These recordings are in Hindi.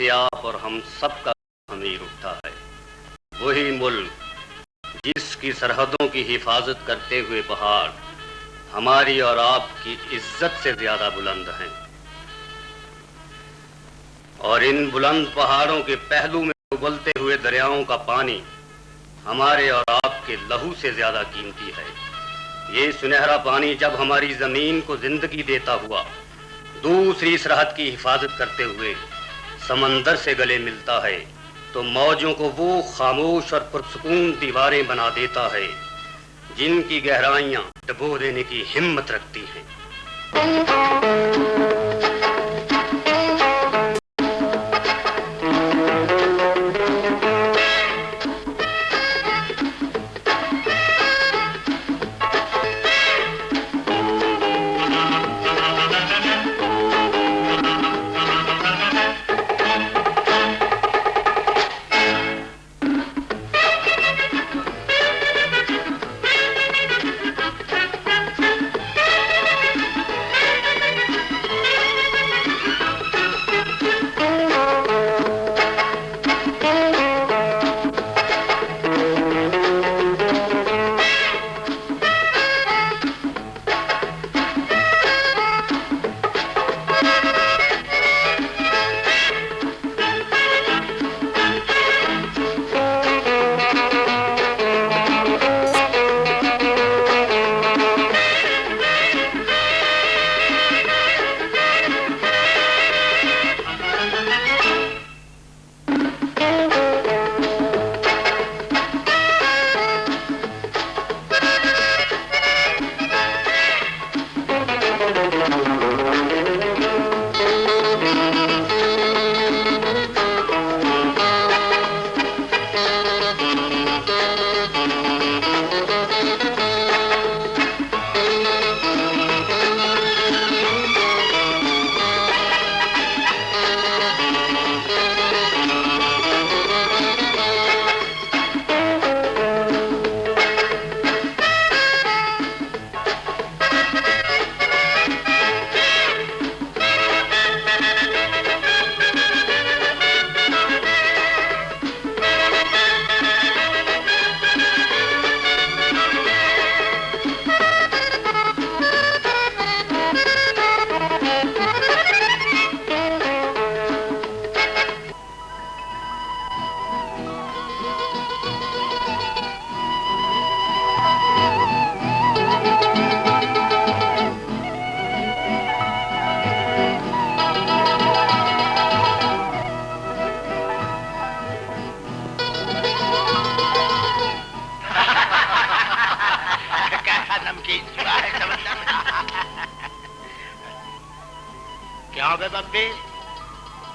कि आप और हम सबका अमीर उठता है। वही मुल्क जिसकी सरहदों की हिफाजत करते हुए पहाड़ हमारी और आपकी इज्जत से ज्यादा बुलंद हैं, और इन बुलंद पहाड़ों के पहलू में उबलते हुए दरियाओं का पानी हमारे और आपके लहू से ज्यादा कीमती है। ये सुनहरा पानी जब हमारी जमीन को जिंदगी देता हुआ दूसरी सरहद की हिफाजत करते हुए समंदर से गले मिलता है, तो मौजों को वो खामोश और पुरसुकून दीवारें बना देता है जिनकी गहराइयां डुबो देने की हिम्मत रखती हैं।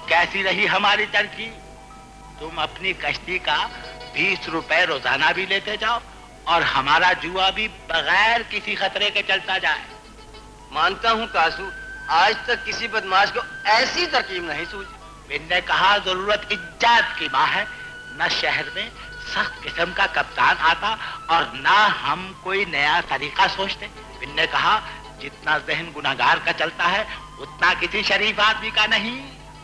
कैसी रही हमारी तरक्की? तुम अपनी कश्ती का 20 रुपए रोजाना भी लेते जाओ और हमारा जुआ भी बगैर किसी खतरे के चलता जाए। मानता हूँ कासू, आज तक किसी बदमाश को ऐसी तरकीब नहीं सूझी। मैंने कहा जरूरत इज्जत की माँ है। न शहर में सख्त किस्म का कप्तान आता और न हम कोई नया तरीका सोचते। मैंने कहा जितना जहन गुनाहगार का चलता है उतना किसी शरीफ आदमी का नहीं।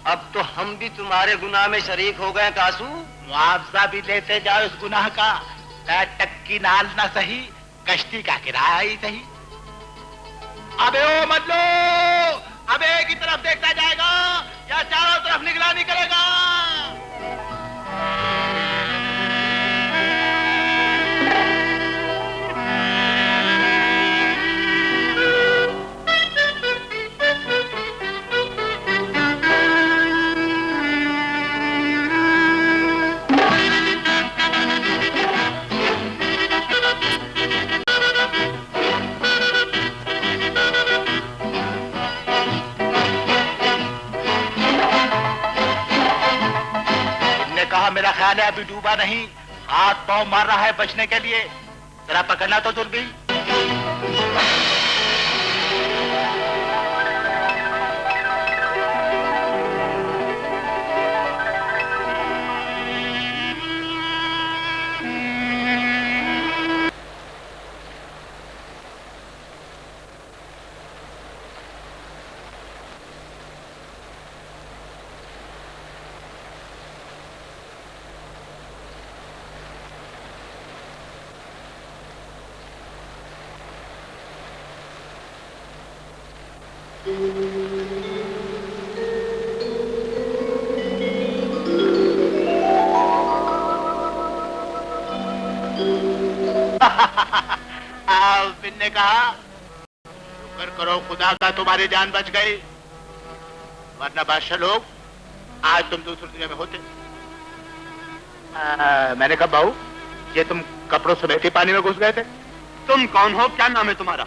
अब तो हम भी तुम्हारे गुनाह में शरीक हो गए कासू। मुआवजा भी लेते जाओ इस गुनाह का। टक्की नाल ना सही, कश्ती का किराया ही सही। अबे ओ मतलब अबे की तरफ देखता जाएगा या चारों तरफ निगरानी करेगा? मेरा ख्याल है अभी डूबा नहीं, हाथ पांव मार रहा है बचने के लिए। जरा पकड़ना तो दूरबीन। ने कहा शुक्र करो खुदा का तुम्हारी जान बच गई, वरना बादशाह लोग आज तुम दूसरी दुनिया में होते। मैंने कहा बहू, ये तुम कपड़ों समेत ही पानी में घुस गए थे? तुम कौन हो, क्या नाम है तुम्हारा?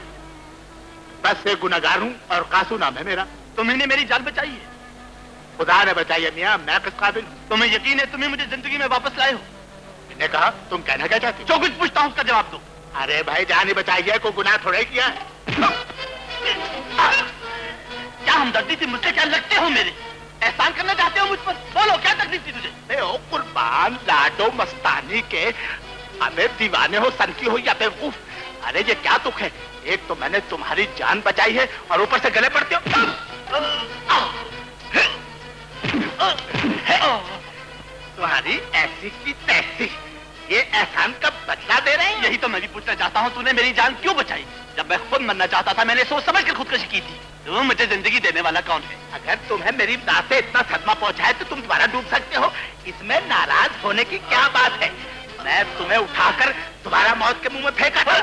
बस एक गुनहगार हूं और कासू नाम है मेरा। तुम्ही ने मेरी जान बचाई है। खुदा ने बचाई है मियां, मैं किस काबिल हूं? तुम्हें यकीन है तुम्हें मुझे जिंदगी में वापस लाए हो? मैंने कहा तुम कहना क्या चाहती हो? जो कुछ पूछता हूं उसका जवाब दो। अरे भाई, जान ही बचाई है, कोई गुनाह थोड़ा ही किया है। क्या हमदर्दी थी मुझसे? क्या लगते हो मेरे? एहसान करना चाहते हो मुझ पर? बोलो क्या तकलीफ थी तुझे? ओ कुर्बान लाडो मस्तानी के, हमें दीवाने हो, सनकी हो या बेवकूफ, अरे ये क्या दुख है? एक तो मैंने तुम्हारी जान बचाई है और ऊपर से गले पड़ते हो। तुम्हारी ऐसी की तैसी, ये एहसान का बदला दे रहे हैं? यही तो मैं भी पूछना चाहता हूँ, तूने मेरी जान क्यों बचाई? जब मैं खुद मरना चाहता था मैंने सोच समझ कर खुदकुशी की थी। तो मुझे जिंदगी देने वाला कौन है? अगर तुम्हें मेरी बात से इतना सदमा पहुंचा है तो तुम दोबारा डूब सकते हो, इसमें नाराज होने की क्या बात है? मैं तुम्हें उठाकर दोबारा मौत के मुंह में फेंका था।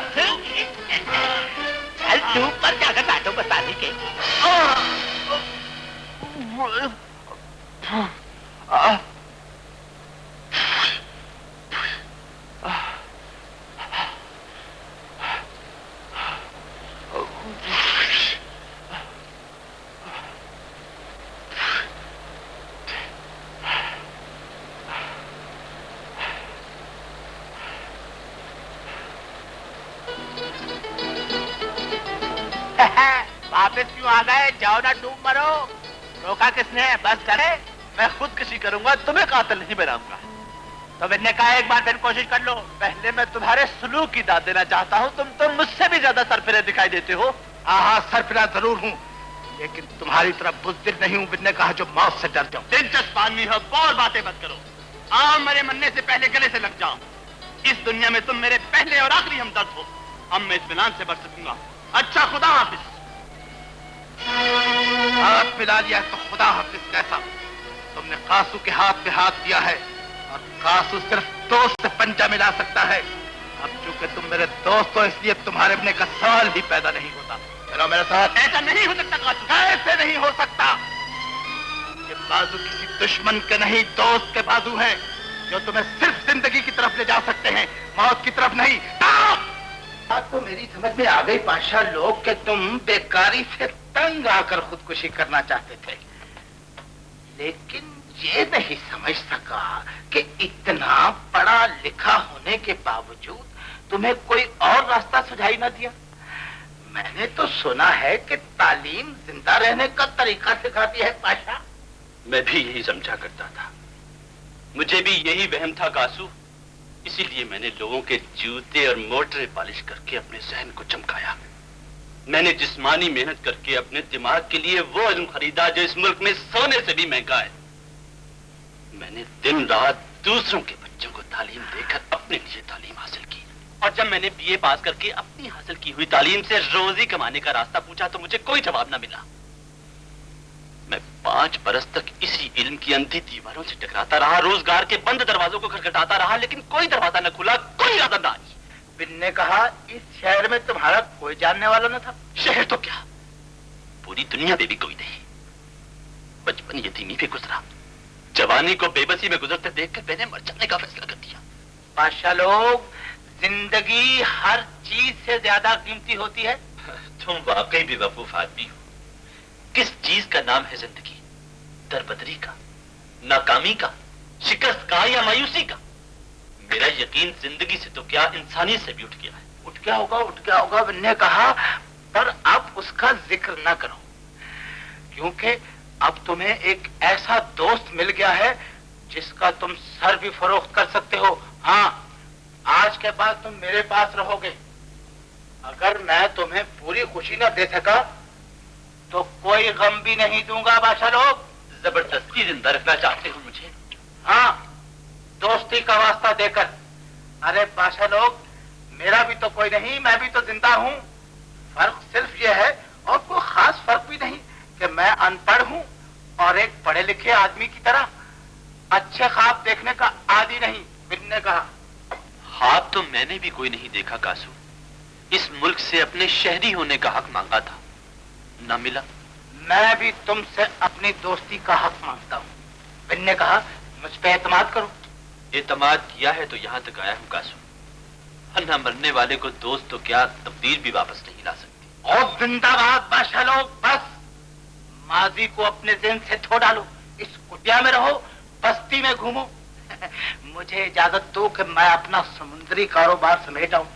चल डूब पर जाकर लाडो मस्तानी के। वापस क्यों आ गए? जाओ ना, डूब मरो। रोका किसने? बस करे, मैं खुदकुशी करूंगा, तुम्हें कातिल नहीं बनाऊंगा। तो मैंने कहा एक बार फिर कोशिश कर लो। पहले मैं तुम्हारे सलूक की दाद देना चाहता हूँ। तुम तो मुझसे भी ज्यादा सरफिरे दिखाई देते हो। हाँ, सरफिरा जरूर हूँ, लेकिन तुम्हारी तरफ बुज़दिल नहीं हूँ। मैंने कहा जो मौत से डरते हो। दिलचस्प आदमी हो, और बातें मत करो। आओ मेरे मरने से पहले गले से लग जाओ। इस दुनिया में तुम मेरे पहले और आखिरी हमदर्द हो। अब मैं इत्मीनान से बच सकूंगा। अच्छा, खुदा हाफिज। हाथ मिला लिया तो खुदा हाफिज कैसा? तुमने कासू के हाथ में हाथ दिया है और कासू सिर्फ दोस्त से पंजा मिला सकता है। अब चूंकि तुम मेरे दोस्त हो इसलिए तुम्हारे अपने का सवाल ही पैदा नहीं होता। चलो मेरे साथ। ऐसा नहीं हो सकता कासू। ऐसे नहीं हो सकता। ये बाजू किसी दुश्मन के नहीं, दोस्त के बाजू हैं, जो तुम्हें सिर्फ जिंदगी की तरफ ले जा सकते हैं, मौत की तरफ नहीं। बात तो मेरी समझ में आ गई बादशाह लोग कि तुम बेकारी से तंग आकर खुदकुशी करना चाहते थे, लेकिन ये नहीं समझ सका कि इतना पढ़ा लिखा होने के बावजूद तुम्हें कोई और रास्ता सुझाई न दिया। मैंने तो सुना है कि तालीम जिंदा रहने का तरीका सिखाती है बादशाह। मैं भी यही समझा करता था, मुझे भी यही वहम था कासू, इसीलिए मैंने लोगों के जूते और मोटरें पॉलिश करके अपने जहन को चमकाया। मैंने जिस्मानी मेहनत करके अपने दिमाग के लिए वो इल्म खरीदा जो इस मुल्क में सोने से भी महंगा है। मैंने दिन रात दूसरों के बच्चों को तालीम देकर अपने लिए तालीम हासिल की, और जब मैंने बीए पास करके अपनी हासिल की हुई तालीम से रोजी कमाने का रास्ता पूछा तो मुझे कोई जवाब न मिला। मैं 5 बरस तक इसी इल्म की अंधी दीवारों से टकराता रहा, रोजगार के बंद दरवाजों को खटखटाता रहा, लेकिन कोई दरवाजा न खुला, कोई रास्ता न आई। बिन ने कहा इस शहर में तुम्हारा कोई जानने वाला न था? शहर तो क्या, पूरी दुनिया में भी कोई नहीं। बचपन यतीमी पे गुजरा, जवानी को बेबसी में गुजरते देखकर मैंने मर जाने का फैसला कर दिया। बादशाह लोग, जिंदगी हर चीज से ज्यादा कीमती होती है। तुम वाकई बेवकूफ आदमी हो। किस चीज का नाम है जिंदगी? दरबदरी का, नाकामी का, शिकस्त का या मायूसी का? मेरा यकीन जिंदगी से तो क्या इंसानियत से भी उठ गया है। उठ गया होगा, उठ गया होगा, मैंने कहा, पर अब उसका जिक्र ना करो, क्योंकि अब तुम्हें एक ऐसा दोस्त मिल गया है जिसका तुम सर भी फरोख्त कर सकते हो। हाँ, आज के बाद तुम मेरे पास रहोगे। अगर मैं तुम्हें पूरी खुशी न दे सका तो कोई गम भी नहीं दूंगा। बादशाह लोग, जबरदस्ती जिंदा रखना चाहते हो मुझे? हाँ, दोस्ती का वास्ता देकर। अरे बादशाह लोग, मेरा भी तो कोई नहीं, मैं भी तो जिंदा हूँ। फर्क सिर्फ ये है, और कोई खास फर्क भी नहीं, मैं अनपढ़ हूँ और एक पढ़े लिखे आदमी की तरह अच्छे ख्वाब देखने का आदी नहीं, बिन ने कहा। ख्वाब तो मैंने भी कोई नहीं देखा कासू। इस मुल्क से अपने शहरी होने का हक मांगा था, न मिला। मैं भी तुमसे अपनी दोस्ती का हक मांगता हूँ, बिन ने कहा। मुझ पे एतमाद करो। एतमाद किया है तो यहाँ तक आया हूँ कासू। न मरने वाले को दोस्त तो क्या तकदीर भी वापस नहीं ला सकती। और जिंदाबाद बादशाह लोग, बस माजी को अपने ज़हन से धो डालो। इस कुटिया में रहो, बस्ती में घूमो। मुझे इजाजत दो कि मैं अपना समुद्री कारोबार समेट आऊं।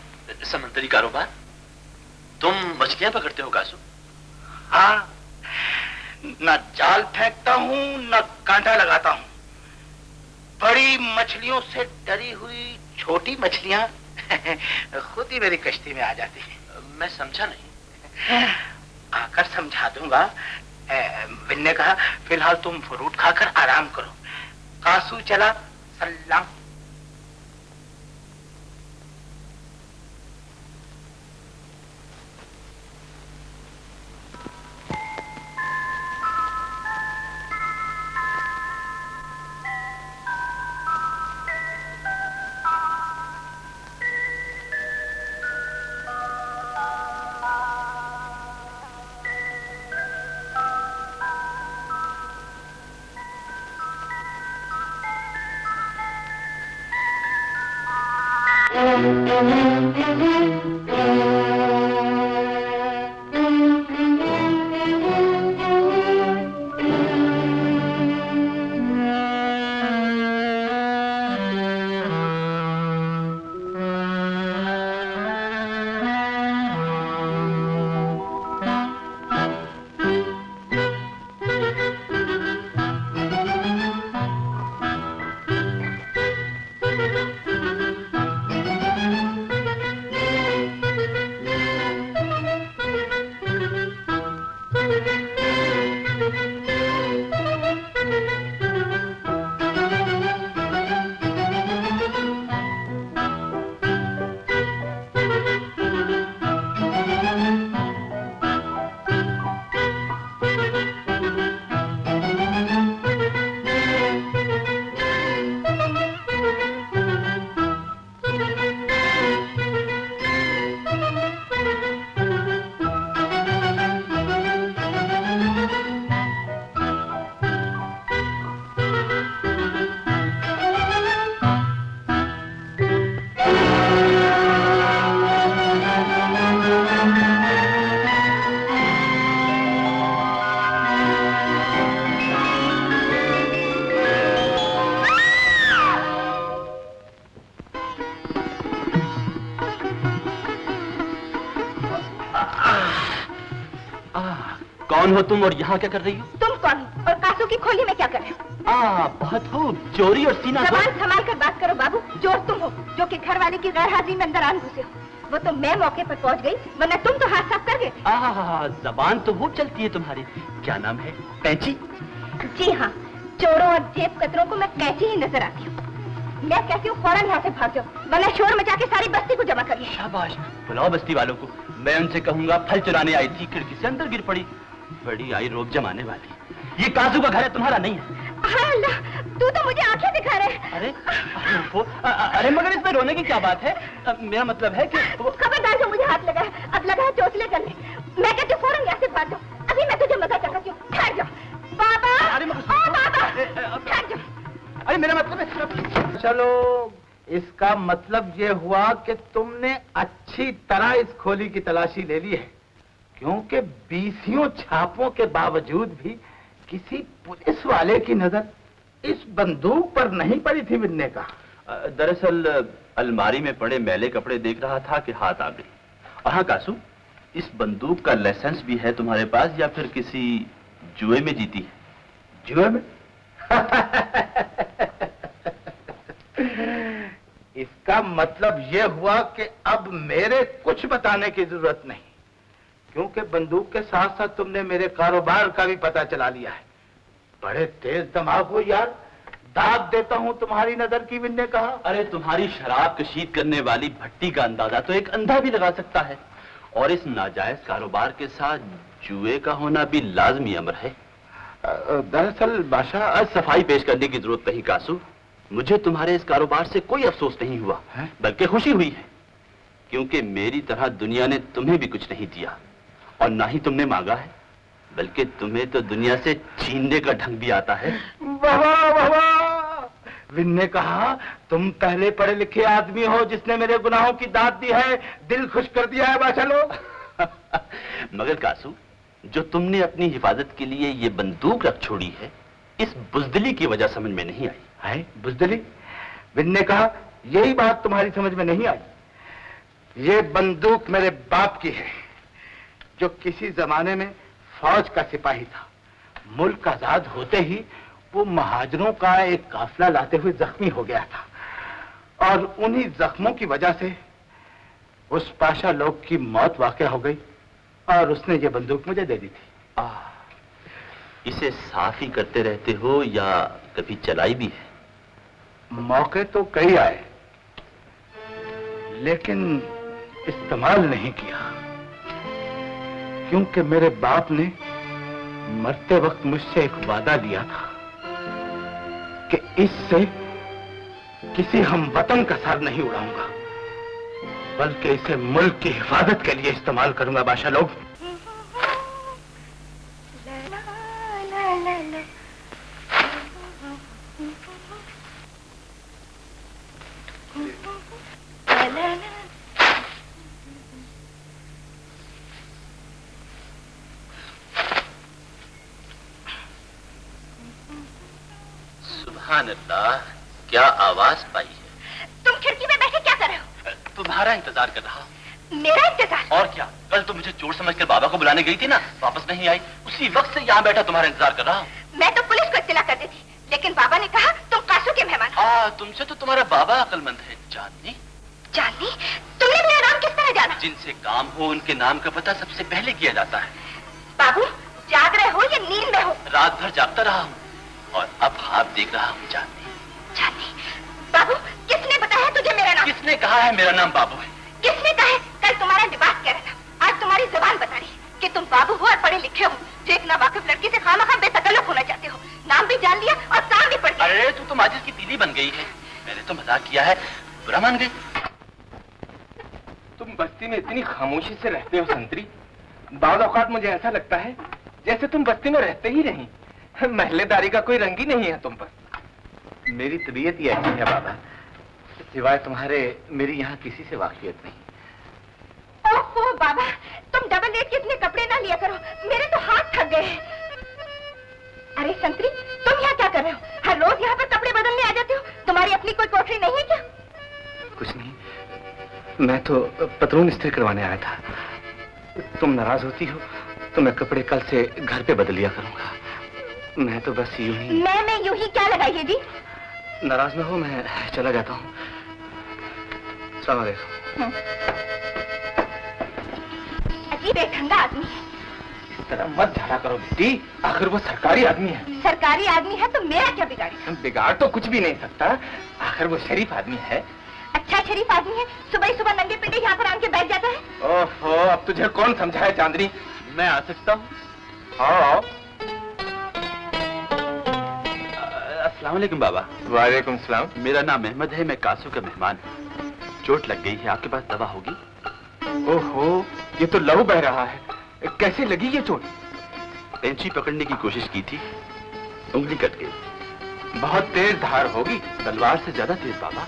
समुद्री कारोबार? तुम मछलियां पकड़ते हो कासू? हाँ, न जाल फेंकता हूँ न कांटा लगाता हूँ। बड़ी मछलियों से डरी हुई छोटी मछलियां खुद ही मेरी कश्ती में आ जाती है। मैं समझा नहीं। आकर समझा दूंगा। बिन ने कहा, फिलहाल तुम फ्रूट खाकर आराम करो। कासू चला सलाम। कौन हो तुम और यहाँ क्या कर रही हो? तुम कौन हो और कासू की खोली में क्या कर रहे हो? बहुत खूब, चोरी और सीना। जबान संभाल कर बात करो बाबू। चोर तुम हो जो कि घर वाले की गैर हाजिरी में अंदर आन घुसे हो। वो तो मैं मौके पर पहुँच गई, वरना तुम तो हाथ साफ कर गए। जबान तो वो चलती है तुम्हारी। क्या नाम है? कैंची? जी हाँ, चोरों और जेब कतरों को मैं कैंची ही नजर आती हूँ। मैं कहती हूँ फौरन यहाँ से भाग जाओ, वरना शोर मचा के सारी बस्ती को जमा करिए। शाबाश, बुलाओ बस्ती वालों को। मैं उनसे कहूंगा फल चुराने आई थी, खिड़की से अंदर गिर पड़ी। बड़ी आई रोब जमाने वाली। ये काजू का घर है, तुम्हारा नहीं है। हाँ अल्लाह, तू तो मुझे आंखें दिखा रहे। अरे मगर इसमें रोने की क्या बात है? मेरा मतलब है कि खबरदार जो मुझे हाथ लगा है, अब लगा है चोचले करने। मैं कहती हूँ फौरन यहाँ से भाग जाओ, अभी मैं तुझे मजा चखाती हूँ। ठहर जाओ बाबा। अरे बाबा ठहर जाओ। अरे मेरा मतलब है। चलो, इसका मतलब ये हुआ कि तुमने अच्छी तरह इस खोली की तलाशी ले ली है, क्योंकि 20 छापों के बावजूद भी किसी पुलिस वाले की नजर इस बंदूक पर नहीं पड़ी थी। बिन्ने का दरअसल अलमारी में पड़े मैले कपड़े देख रहा था कि हाथ आ गई। हाँ कासू, इस बंदूक का लाइसेंस भी है तुम्हारे पास या फिर किसी जुए में जीती है? जुए में? इसका मतलब यह हुआ कि अब मेरे कुछ बताने की जरूरत नहीं, क्योंकि बंदूक के साथ साथ तुमने मेरे कारोबार का भी पता चला लिया है। बड़े तेज दिमाग हो यार, दाग देता हूं तुम्हारी नजर की। बिन्ने कहा, अरे तुम्हारी शराब कशीद करने वाली भट्टी का अंदाजा तो एक अंधा भी लगा सकता है, और इस नाजायज कारोबार के साथ जुए का होना भी लाजमी अमर है। दरअसल बादशाह, आज सफाई पेश करने की जरूरत नहीं कासू। मुझे तुम्हारे इस कारोबार से कोई अफसोस नहीं हुआ, बल्कि खुशी हुई है, क्योंकि मेरी तरह दुनिया ने तुम्हें भी कुछ नहीं दिया और ना ही तुमने मांगा है, बल्कि तुम्हें तो दुनिया से छीनने का ढंग भी आता है। वाह वाह वाह! विन ने कहा तुम पहले पढ़े लिखे आदमी हो जिसने मेरे गुनाहों की दाद दी है, दिल खुश कर दिया है बादशाह लोग। मगर कासू, जो तुमने अपनी हिफाजत के लिए ये बंदूक रख छोड़ी है, इस बुजदिली की वजह समझ में नहीं आई। है बुजदिली? विन ने कहा यही बात तुम्हारी समझ में नहीं आई। ये बंदूक मेरे बाप की है, जो किसी जमाने में फौज का सिपाही था। मुल्क आजाद होते ही वो महाजरों का एक काफिला लाते हुए जख्मी हो गया था और उन्हीं जख्मों की वजह से उस पाशा लोग की मौत वाक़या हो गई और उसने ये बंदूक मुझे दे दी थी। इसे साफ ही करते रहते हो या कभी चलाई भी है? मौके तो कई आए, लेकिन इस्तेमाल नहीं किया, क्योंकि मेरे बाप ने मरते वक्त मुझसे एक वादा लिया था कि इससे किसी हम वतन का सर नहीं उड़ाऊंगा, बल्कि इसे मुल्क की हिफाजत के लिए इस्तेमाल करूंगा बादशाह लोग। सुभान अल्लाह, क्या आवाज पाई है। तुम खिड़की में बैठे क्या कर रहे हो? तुम्हारा इंतजार कर रहा। मेरा इंतजार? और क्या, कल तुम मुझे चोर समझकर बाबा को बुलाने गई थी ना, वापस नहीं आई, उसी वक्त से यहाँ बैठा तुम्हारा इंतजार कर रहा हूँ। मैं तो पुलिस को इत्तला कर दी थी, लेकिन बाबा ने कहा तुम कासू के मेहमान हो। तुमसे तो तुम्हारा बाबा अक्लमंद है। चांदनी? चांदनी? तुमने मेरा नाम किस तरह जाना? जिनसे काम हो उनके नाम का पता सबसे पहले किया जाता है। बाबू, जाग रहे हो या नींद में हो? रात भर जागता रहा हूँ और अब ख्वाब देख रहा हूँ। चांदनी? चांदनी? बाबू, किसने बताया तुझे मेरा नाम? किसने कहा है मेरा नाम बाबू है? किसने कहा है? कल तुम्हारा लिबास कह रहा था, आज तुम्हारी जुबान बता रही है कि तुम बाबू हो और पढ़े लिखे हो, जो एक नावाकिफ लड़की से खामखा बेतकल्लुफ होना चाहते हो। नाम भी जान लिया और काम भी पड़ गया। अरे तू तो माजिद की तीली बन गई है। मैंने तो मजाक किया है, बुरा मान गई। तुम बस्ती में इतनी खामोशी से रहते हो संतरी, बाज़ औक़ात मुझे ऐसा लगता है जैसे तुम बस्ती में रहते ही नहीं। महल्लेदारी का कोई रंग ही नहीं है तुम पर। मेरी तबीयत ही ऐसी है बाबा, सिवाय तुम्हारे मेरी यहाँ किसी से वाकियत नहीं। ओहो बाबा, तुम डबल रेट के इतने कपड़े ना लिया करो, मेरे तो हाथ थक गए हैं। अरे संतरी, तुम यहाँ क्या कर रहे हो? हर रोज यहाँ पर कपड़े बदलने आ जाते हो, तुम्हारी अपनी कोई कोठरी नहीं है क्या? कुछ नहीं, मैं तो पतलून इस्त्री करवाने आया था। तुम नाराज होती हो तो मैं कपड़े कल से घर पे बदल लिया करूंगा। मैं तो बस यूं ही। मैं यूं ही क्या लगाई है जी? नाराज न हो, मैं चला जाता हूँ। सलाम अलैकुम। अजीब एक ठंडा आदमी है। इस तरह मत झाड़ा करो बेटी, आखिर वो सरकारी आदमी है। सरकारी आदमी है तो मेरा क्या बिगाड़ेगा? बिगाड़ तो कुछ भी नहीं सकता, आखिर वो शरीफ आदमी है। अच्छा शरीफ आदमी है, सुबह ही सुबह नंगे पिंडे यहाँ पर आके बैठ जाता है। ओहो, अब तुझे कौन समझाए चांदनी? मैं आ सकता हूँ? आओ। अस्सलाम वालेकुम बाबा। वालेकुम सलाम। मेरा नाम अहमद है, मैं कासू का मेहमान हूँ। चोट लग गई है, आपके पास दवा होगी? ओहो, ये तो लहू बह रहा है, कैसे लगी ये चोट? पेंची पकड़ने की कोशिश की थी, उंगली कट गई। बहुत तेज धार होगी। तलवार से ज्यादा तेज बाबा।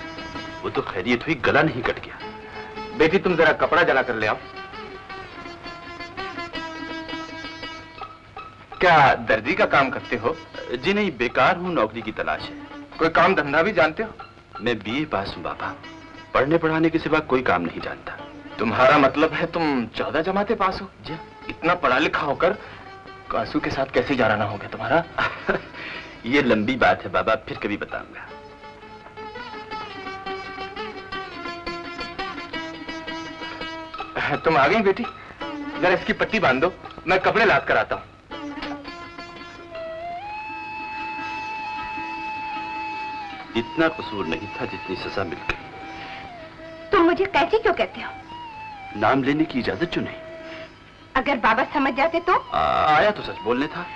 वो तो खैरियत हुई, गला नहीं कट गया। बेटी तुम जरा कपड़ा जला कर ले आओ। क्या दर्जी का काम करते हो? जी नहीं, बेकार हूँ, नौकरी की तलाश है। कोई काम धंधा भी जानते हो? मैं बीए पास हूँ बाबा, पढ़ने पढ़ाने के सिवा कोई काम नहीं जानता। तुम्हारा मतलब है तुम 14 जमाते पास हो? जी। इतना पढ़ा लिखा होकर कासू के साथ कैसे जाना हो गया तुम्हारा? ये लंबी बात है बाबा, फिर कभी बताऊंगा। तुम आ गई बेटी, जरा इसकी पट्टी बांध दो, मैं कपड़े लाद कर आता हूँ। इतना कसूर नहीं था जितनी सजा मिल गई। तुम मुझे कैसी क्यों कहते हो? नाम लेने की इजाजत क्यों नहीं? अगर बाबा समझ जाते तो? आया तो सच बोलने था,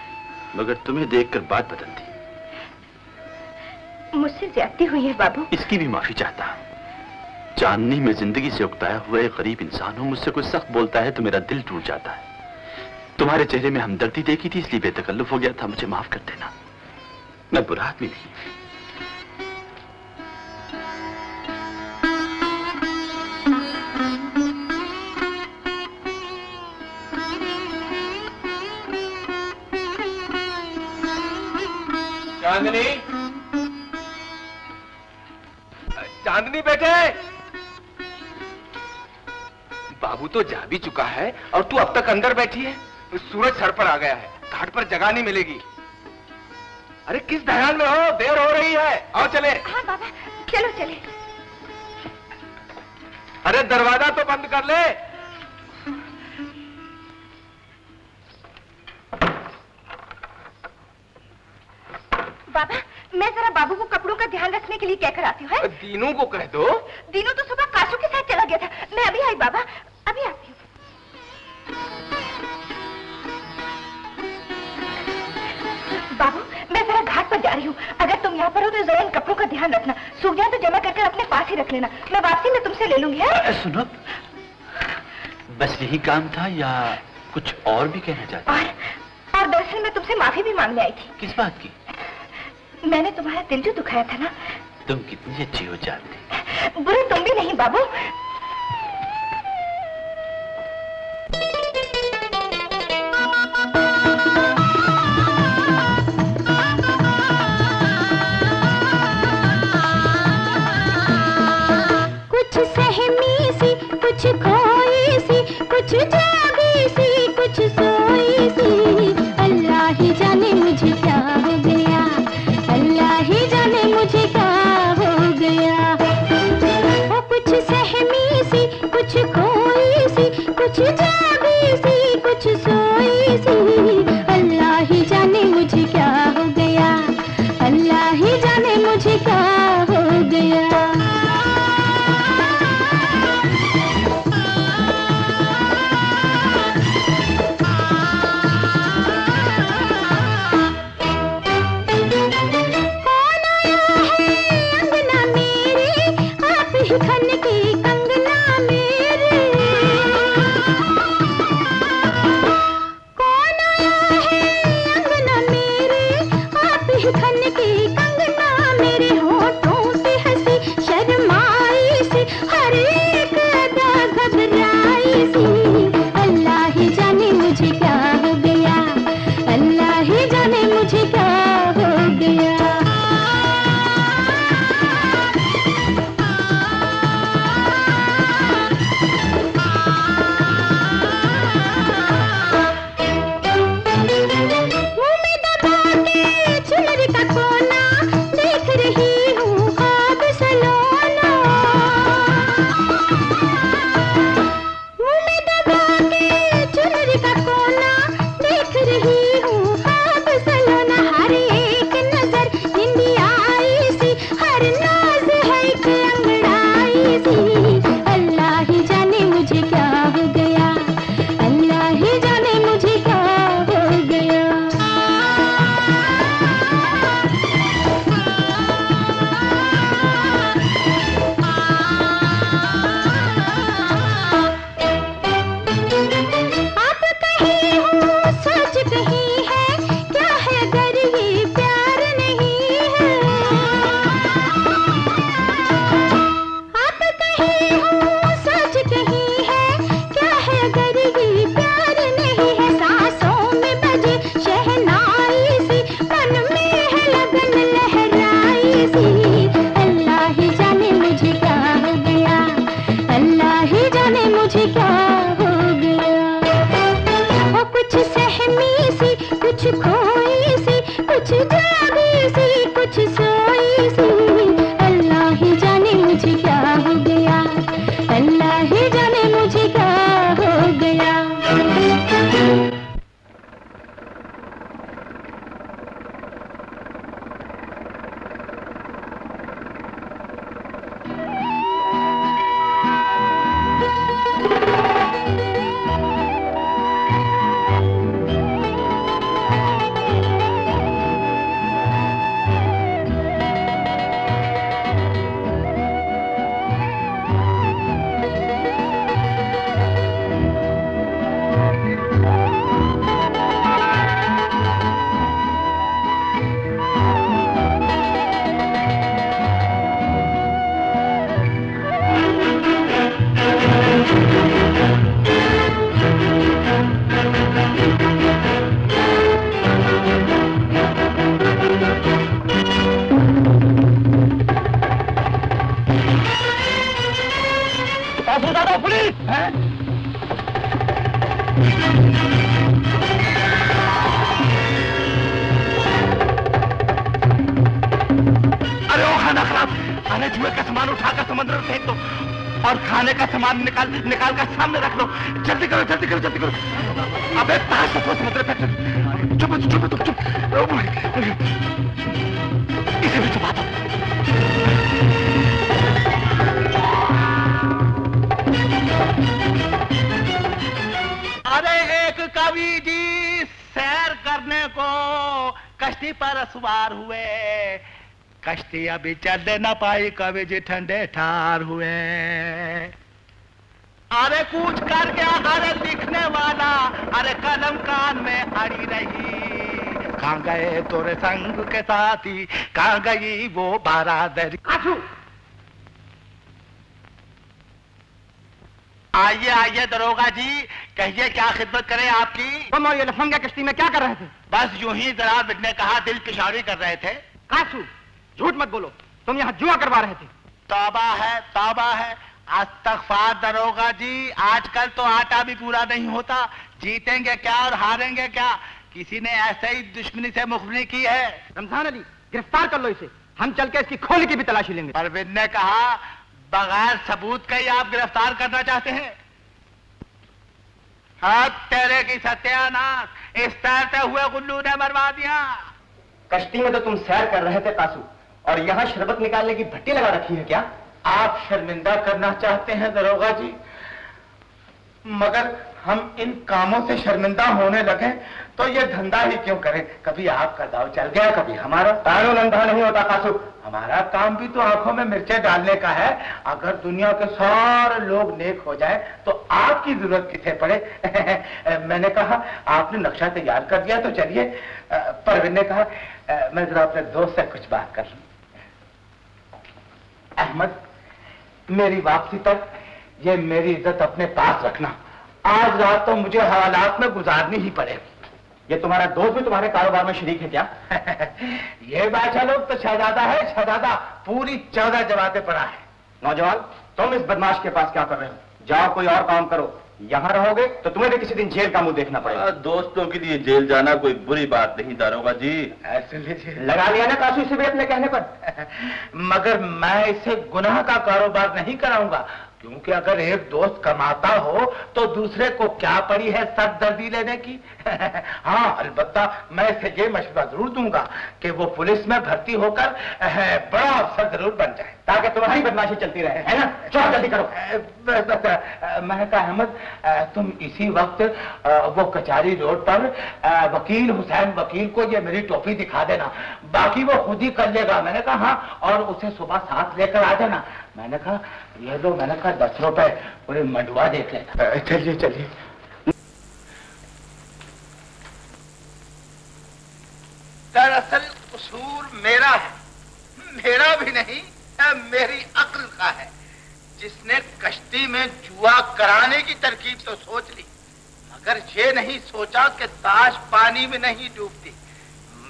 मगर तुम्हें देखकर बात बदलती। मुझसे ज्यादती हुई है बाबू। इसकी भी माफी चाहता हूं। चांदनी में जिंदगी से उकताया हुआ एक गरीब इंसान हूं, मुझसे कोई सख्त बोलता है तो मेरा दिल टूट जाता है। तुम्हारे चेहरे में हमदर्दी देखी थी, इसलिए बेतकल्लुफ हो गया था, मुझे माफ कर देना। मैं बुरा आदमी नहीं। चांदनी, चांदनी बेटे, बाबू तो जा भी चुका है और तू अब तक अंदर बैठी है। सूरज सर पर आ गया है, घाट पर जगह नहीं मिलेगी। अरे किस ध्यान में हो, देर हो रही है, आओ चले। हाँ बाबा, चलो चले। अरे दरवाजा तो बंद कर ले। बाबा, मैं जरा बाबू को कपड़ों का ध्यान रखने के लिए क्या कराती हूँ? दीनू को कह दो। दीनू तो सुबह काशू के साथ चला गया था। मैं अभी आई बाबा, अभी आती हूँ। बाबू, मैं जरा घाट पर जा रही हूँ। अगर तुम यहाँ पर हो तो जरा इन कपड़ों का ध्यान रखना। सूख जाए तो जमा करके अपने पास ही रख लेना। मैं वापसी में तुमसे ले लूंगी। सुनो, बस यही काम था या कुछ और भी कहना चाहते? और दरअसल मैं तुमसे माफी भी मांगने आई थी। किस बात की? मैंने तुम्हारा दिल जो दुखाया था ना। तुम कितनी अच्छी हो जानती। बुरे तुम भी नहीं बाबू। कुछ सहमी सी, कुछ खोई सी, कुछ जागी सी, कुछ सोई सी। अल्लाह ही जाने मुझे क्या हो गया, अल्लाह ही जाने मुझे क्या हो गया। ओ कुछ सहमी सी, कुछ खोई सी, कुछ जागी सी, कुछ सोई सी। अल्लाह ही जाने मुझे क्या हो गया, अल्लाह ही जाने मुझे क्या हो गया। खन की कंगना मेरे, कौन आया है अंगना मेरे, आप ही खन की कंगना मेरे। होठों से हंसी शर्माई सी, हर एक अदा घबराई सी। अल्लाह ही जाने मुझे क्या हो गया, अल्लाह ही जाने मुझे क्या हो गया। देख रही हूँ ख्वाब सलोना, मुँह में दबा के चुनरी का कोना। देख रही हूँ ख्वाब सलोना, हर एक नजर निंदियाई सी, हर नाज है कि अंगड़ाई सी। अल्लाह ही जाने मुझे क्या हो गया, अल्लाह ही जाने मुझे क्या हो गया। आप कहीं हो सच कहीं है, क्या है अगर ये प्यार नहीं है। आप कहीं हो सच कहीं है, क्या है अगर ये प्यार नहीं है। सांसों में बजे शहनाई सी, मन में है लगन लहराई सी। अल्लाह ही जाने मुझे क्या हो गया, अल्लाह ही जाने मुझे क्या हो गया। ओ कुछ सहमी सी, कुछ खोई सी, कुछ जागी सी, कुछ सोई सी। अल्लाह ही जाने मुझे क्या हो गया, अल्लाह ही जाने मुझे क्या हो गया। जुए का सामान उठाकर समुद्र में फेंक दो और खाने का सामान निकाल कर सामने रख लो। जल्दी करो जल्दी करो जल्दी करो। अबे ताश रखो समुद्र में फेंक। चुप चुप चुप चुप। इसे भी छुपा दो। अरे एक कवि जी सैर करने को कश्ती पर सवार हुए, कश्ती अभी चलने न पाई, कवि जी ठंडे ठार हुए। अरे कूच कर गया अरे लिखने वाला, अरे कलम कान में अड़ी रही। कहाँ गए तोरे संग के साथी, कहाँ गई वो बारादरी। आइए आइए दरोगा जी, कहिए क्या खिदमत करें आपकी। तुम और ये लफंगा कश्ती में क्या कर रहे थे? बस यूं ही जनाब ने कहा दिल की शायरी कर रहे थे। कासू, झूठ मत बोलो, तुम यहाँ जुआ करवा रहे थे। तौबा है अस्तगफार दरोगा जी, आजकल तो आटा भी पूरा नहीं होता, जीतेंगे क्या और हारेंगे क्या, किसी ने ऐसे ही दुश्मनी से मुखबिरी की है। रमजान अली, गिरफ्तार कर लो इसे, हम चल के इसकी खोल की भी तलाशी लेंगे। परवीन ने कहा बगैर सबूत का ही आप गिरफ्तार करना चाहते हैं। हाँ तेरे की सत्यानाश, इस तैरते हुए गुल्लू ने मरवा दिया। कश्ती में तो तुम सैर कर रहे थे कासू, और यहाँ शरबत निकालने की भट्टी लगा रखी है क्या? आप शर्मिंदा करना चाहते हैं दरोगा जी, मगर हम इन कामों से शर्मिंदा होने लगे तो ये धंधा ही क्यों करें। कभी आपका दाव चल गया, कभी हमारा। कानून अंधा नहीं होता कासू, हमारा काम भी तो आंखों में मिर्चें डालने का है। अगर दुनिया के सारे लोग नेक हो जाए तो आपकी जरूरत किसे पड़े। मैंने कहा आपने नक्शा तैयार कर दिया तो चलिए। परवीन ने कहा मैं जरा अपने दोस्त से कुछ बात कर लूं। अहमद, मेरी वापसी तक ये मेरी इज्जत अपने पास रखना, आज रात तो मुझे हवालात में गुजारनी ही पड़ेगी। ये तुम्हारा दोस्त भी तुम्हारे कारोबार में शरीक है क्या? ये बादशाह लोग तो शहजादा है, शहजादा पूरी 14 जमातें पड़ा है। नौजवान, तुम इस बदमाश के पास क्या कर रहे हो? जाओ कोई और काम करो, यहाँ रहोगे तो तुम्हें भी किसी दिन जेल का मुंह देखना पड़ेगा। दोस्तों के लिए जेल जाना कोई बुरी बात नहीं दारोगा जी। ऐसे लीजिए, लगा लिया ना कासू इसे भी अपने कहने पर। मगर मैं इसे गुनाह का कारोबार नहीं कराऊंगा, क्योंकि अगर एक दोस्त कमाता हो तो दूसरे को क्या पड़ी है सरदर्दी लेने की। हाँ अलबत्ता मैं इसे ये मशवरा जरूर दूंगा कि वो पुलिस में भर्ती होकर बड़ा अफसर जरूर बन जाए, ताकि तुम्हारी बदमाशी चलती रहे, है ना? चलो जल्दी करो। मैं कहा अहमद, तुम इसी वक्त वो कचहरी रोड पर वकील हुसैन वकील को ये मेरी टोपी दिखा देना, बाकी वो खुद ही कर लेगा। मैंने कहा हाँ, और उसे सुबह साथ लेकर आ जाना। मैंने कहा ये लो, मैंने कहा 10 रुपए, पूरे मंडवा देख लेना। चलिए चलिए। दरअसल कसूर मेरा है, मेरा भी नहीं, मेरी अक्ल का है, जिसने कश्ती में जुआ कराने की तरकीब तो सोच ली, मगर ये नहीं सोचा कि ताश पानी में नहीं डूबती।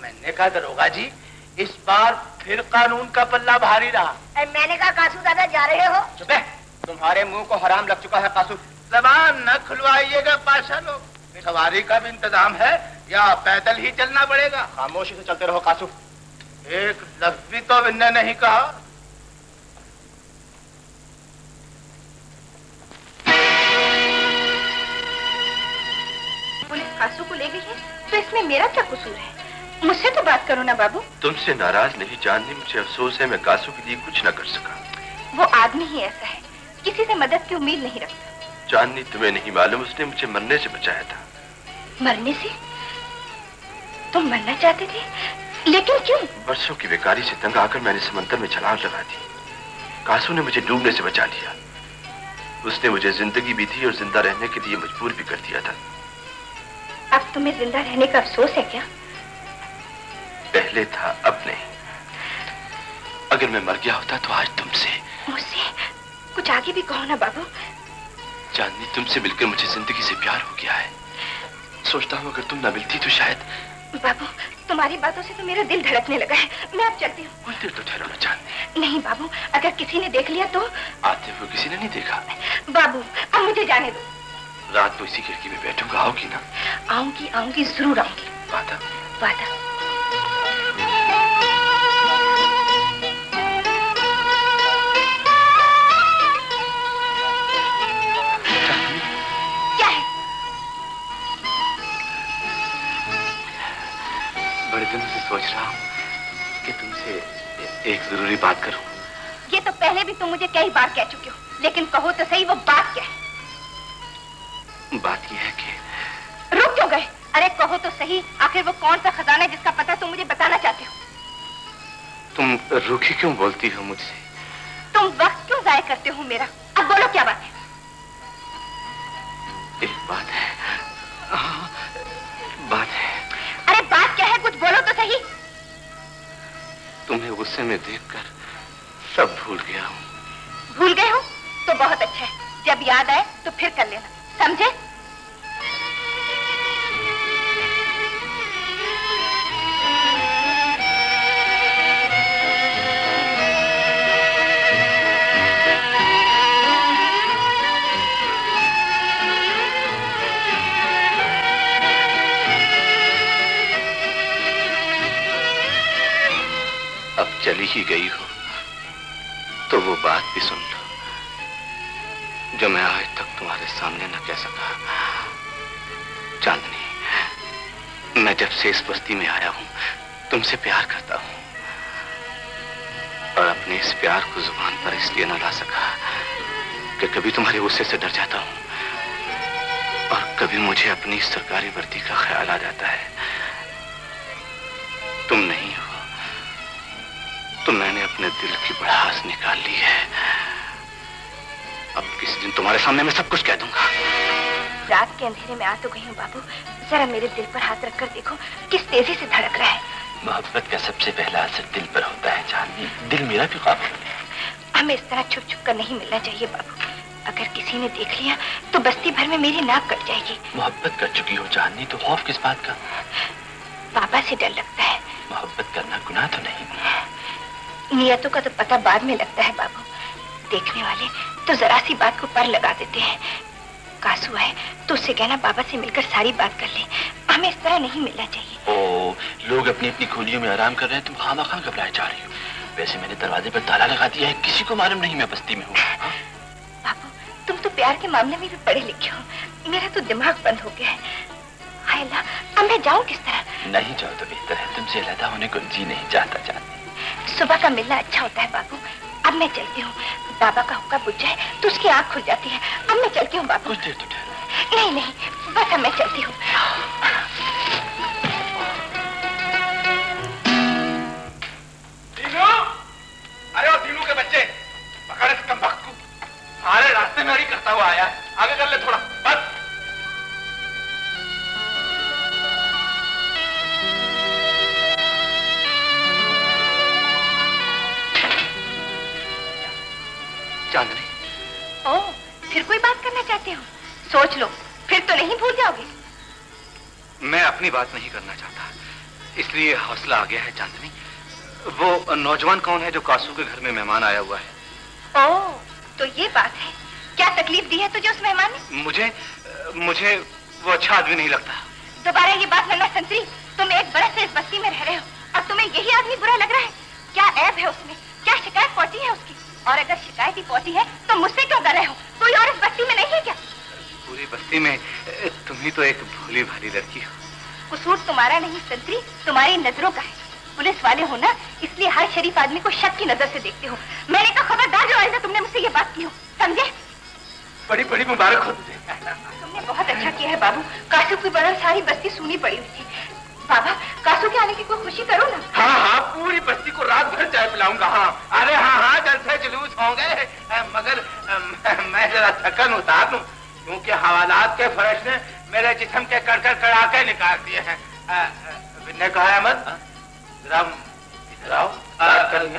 मैंने कहा दरोगा जी, इस बार फिर कानून का पल्ला भारी रहा। मैंने कहा कासू दादा जा रहे हो? चुप है, तुम्हारे मुंह को हराम लग चुका है कासू। जबान न खुलवाइएगा पाशा लोग, सवारी का भी इंतजाम है या पैदल ही चलना पड़ेगा? खामोशी से चलते रहो कासू। एक लफ्ज भी तो इन्होंने नहीं कहा। पुलिस कासू को ले गई है तो इसमें मेरा क्या कसूर है? मुझसे तो बात करो ना बाबू। तुमसे नाराज नहीं चांदनी, मुझे अफसोस है मैं कासू के लिए कुछ न कर सका। वो आदमी ही ऐसा है, किसी से मदद की उम्मीद नहीं रखता। चांदनी तुम्हें नहीं मालूम, उसने मुझे मरने से बचाया था। मरने से? तुम मरना चाहते थे, लेकिन क्यों? बरसों की बेकारी से तंग आकर मैंने समंदर में छलांग लगा दी। कासू ने मुझे डूबने से बचा लिया। उसने मुझे जिंदगी भी दी और जिंदा रहने के लिए मजबूर भी कर दिया था। अब तुम्हें जिंदा रहने का अफसोस है क्या? पहले था, अब नहीं। अगर मैं मर गया होता तो आज तुमसे। मुझसे कुछ आगे भी कहो ना बाबू। चांदनी, तुमसे मिलकर मुझे जिंदगी से प्यार हो गया है। सोचता हूँ अगर तुम ना मिलती तो शायद। बाबू, तुम्हारी बातों से तो मेरा दिल धड़कने लगा है, मैं अब चलती हूँ। कुछ देर तो ठहरो ना चांदनी। नहीं बाबू, अगर किसी ने देख लिया तो? आते हुए किसी ने नहीं देखा। बाबू अब मुझे जाने दो। रात को इसी खिड़की में बैठूंगा, आओगी ना? आऊंगी आऊंगी, जरूर आऊंगी। वादा? वादा। बड़े दिनों से सोच रहा हूँ कि तुमसे एक जरूरी बात करूं। ये तो पहले भी तुम मुझे कई बार कह चुके हो, लेकिन कहो तो सही वो बात क्या है? बात ये है कि रुक क्यों गए? अरे कहो तो सही, आखिर वो कौन सा खजाना है जिसका पता तुम मुझे बताना चाहते हो? तुम रूखी क्यों बोलती हो मुझसे? तुम वक्त क्यों जाया करते हो मेरा? अब बोलो क्या बात है? एक बात है। हाँ, बात है। अरे बात क्या है? कुछ बोलो तो सही। तुम्हें गुस्से में देखकर सब भूल गया हूँ। भूल गए हो तो बहुत अच्छा है, जब याद आए तो फिर कर लेना, समझे? अब चली ही गई हो तो वो बात भी सुन लो जो मैं आज तक तुम्हारे सामने न कह सका। चांदनी, मैं जब से इस बस्ती में आया हूं तुमसे प्यार करता हूं और अपने इस प्यार को जुबान पर इसलिए न ला सका कि कभी तुम्हारे गुस्से से डर जाता हूं और कभी मुझे अपनी सरकारी वर्दी का ख्याल आ जाता है। तुम नहीं हो तो मैंने अपने दिल की भड़ास निकाल ली है। अब किसी दिन तुम्हारे सामने मैं सब कुछ कह दूंगा। रात के अंधेरे में आ तो गई हूँ बाबू, जरा मेरे दिल पर हाथ रखकर देखो किस तेजी से धड़क रहा है। मोहब्बत का सबसे पहला असर दिल पर होता है चांदनी, दिल मेरा भी ख्वाब है। हमें इस तरह छुप छुप कर नहीं मिलना चाहिए बाबू, अगर किसी ने देख लिया तो बस्ती भर में मेरी नाक कट जाएगी। मोहब्बत कर चुकी हो चांदनी तो खौफ किस बात का? बाबा से डर लगता है। मोहब्बत करना गुनाह तो नहीं? नियतों का तो पता बाद में लगता है बाबू, देखने वाले तो जरा सी बात को पर लगा देते हैं। कासू है तो उससे कहना बाबा से मिलकर सारी बात कर ले, हमें इस तरह नहीं मिलना चाहिए। ओ, लोग अपनी अपनी खोलियों में आराम कर रहे हैं, तुम खामखा घबराए जा रही हो। वैसे मैंने दरवाजे पर ताला लगा दिया है, किसी को मालूम नहीं मैं बस्ती में हूँ। बाबू तुम तो प्यार के मामले में भी पढ़े लिखे हो, मेरा तो दिमाग बंद हो गया है। हाय अल्लाह, अब मैं जाऊँ किस तरह? नहीं जाओ तो बेहतर है, तुमसे अलग होने को जी नहीं चाहता चाहती। सुबह का मिलना अच्छा होता है बाबू, अब मैं चलती हूँ। बाबा का हुक्का बुझ जाए तो उसकी आँख खुल जाती है। अब मैं चलती हूँ बाबू। कुछ देर तो ठहरो। नहीं नहीं, बस अब मैं चलती हूँ। दीनू! अरे ओ दीनू के बच्चे, पकड़ इस कमबख्त को। सारे रास्ते में ही करता हुआ आया, आगे कर ले थोड़ा, बस। चांदनी, ओह, फिर कोई बात करना चाहते हो? सोच लो, फिर तो नहीं भूल जाओगे। मैं अपनी बात नहीं करना चाहता, इसलिए हौसला आ गया है। चांदनी, वो नौजवान कौन है जो कासू के घर में मेहमान आया हुआ है? ओह, तो ये बात है। क्या तकलीफ दी है तुझे उस मेहमान ने? मुझे वो अच्छा आदमी नहीं लगता। दोबारा ये बात नन्ना संतरी, तुम एक बरस से इस बस्ती में रह रहे हो, अब तुम्हें यही आदमी बुरा लग रहा है? क्या ऐब है उसमें? क्या शिकायत पहुंची है उसकी? और अगर शिकायत ही पहुंची है तो मुझसे क्यों डर रहे हो? कोई और इस बस्ती में नहीं है क्या? पूरी बस्ती में तुम ही तो एक भोली भाली लड़की हो। कसूर तुम्हारा नहीं संतरी, तुम्हारी नजरों का है। पुलिस वाले हो ना, इसलिए हर शरीफ आदमी को शक की नजर से देखते हो। मैंने कहा खबरदार जो आइंदा तुमने मुझसे ये बात की हो, समझे? बड़ी बड़ी मुबारक हो तुझे। तुमने बहुत अच्छा किया है बाबू, कासू की बरन सारी बस्ती सुनी पड़ी हुई थी। बाबा, कासू के आने की कोई खुशी करो ना। हाँ हाँ, पूरी बस्ती को रात भर चाय पिलाऊंगा। हाँ, अरे हाँ हाँ, जलसे जुलूस होंगे, मगर मैं जरा थकन उतार लूं, क्योंकि हवालात के फर्श ने मेरे जिस्म के कड़कड़ कड़ाके निकाल दिए हैं। ने कहा अहमद, जरा इधर आओ।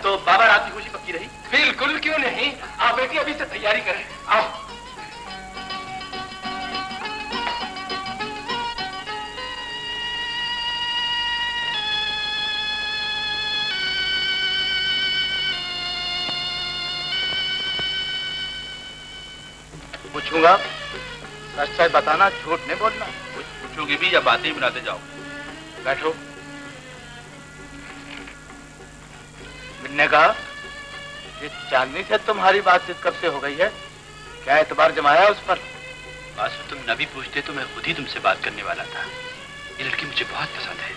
तो बाबा, रात की खुशी पक्की रही? बिल्कुल, क्यों नहीं। आप बेटी अभी से तैयारी करें, आओ। पूछूंगा, सच सच बताना, झूठ नहीं बोलना। कुछ पूछोगे भी या बातें बनाते जाओ? बैठो। मैंने कहा कि चांदनी से तुम्हारी बातचीत कब से हो गई है? क्या एतबार जमाया उस पर? कासू, तुम न भी पूछते तो मैं खुद ही तुमसे बात करने वाला था। ये लड़की मुझे बहुत पसंद है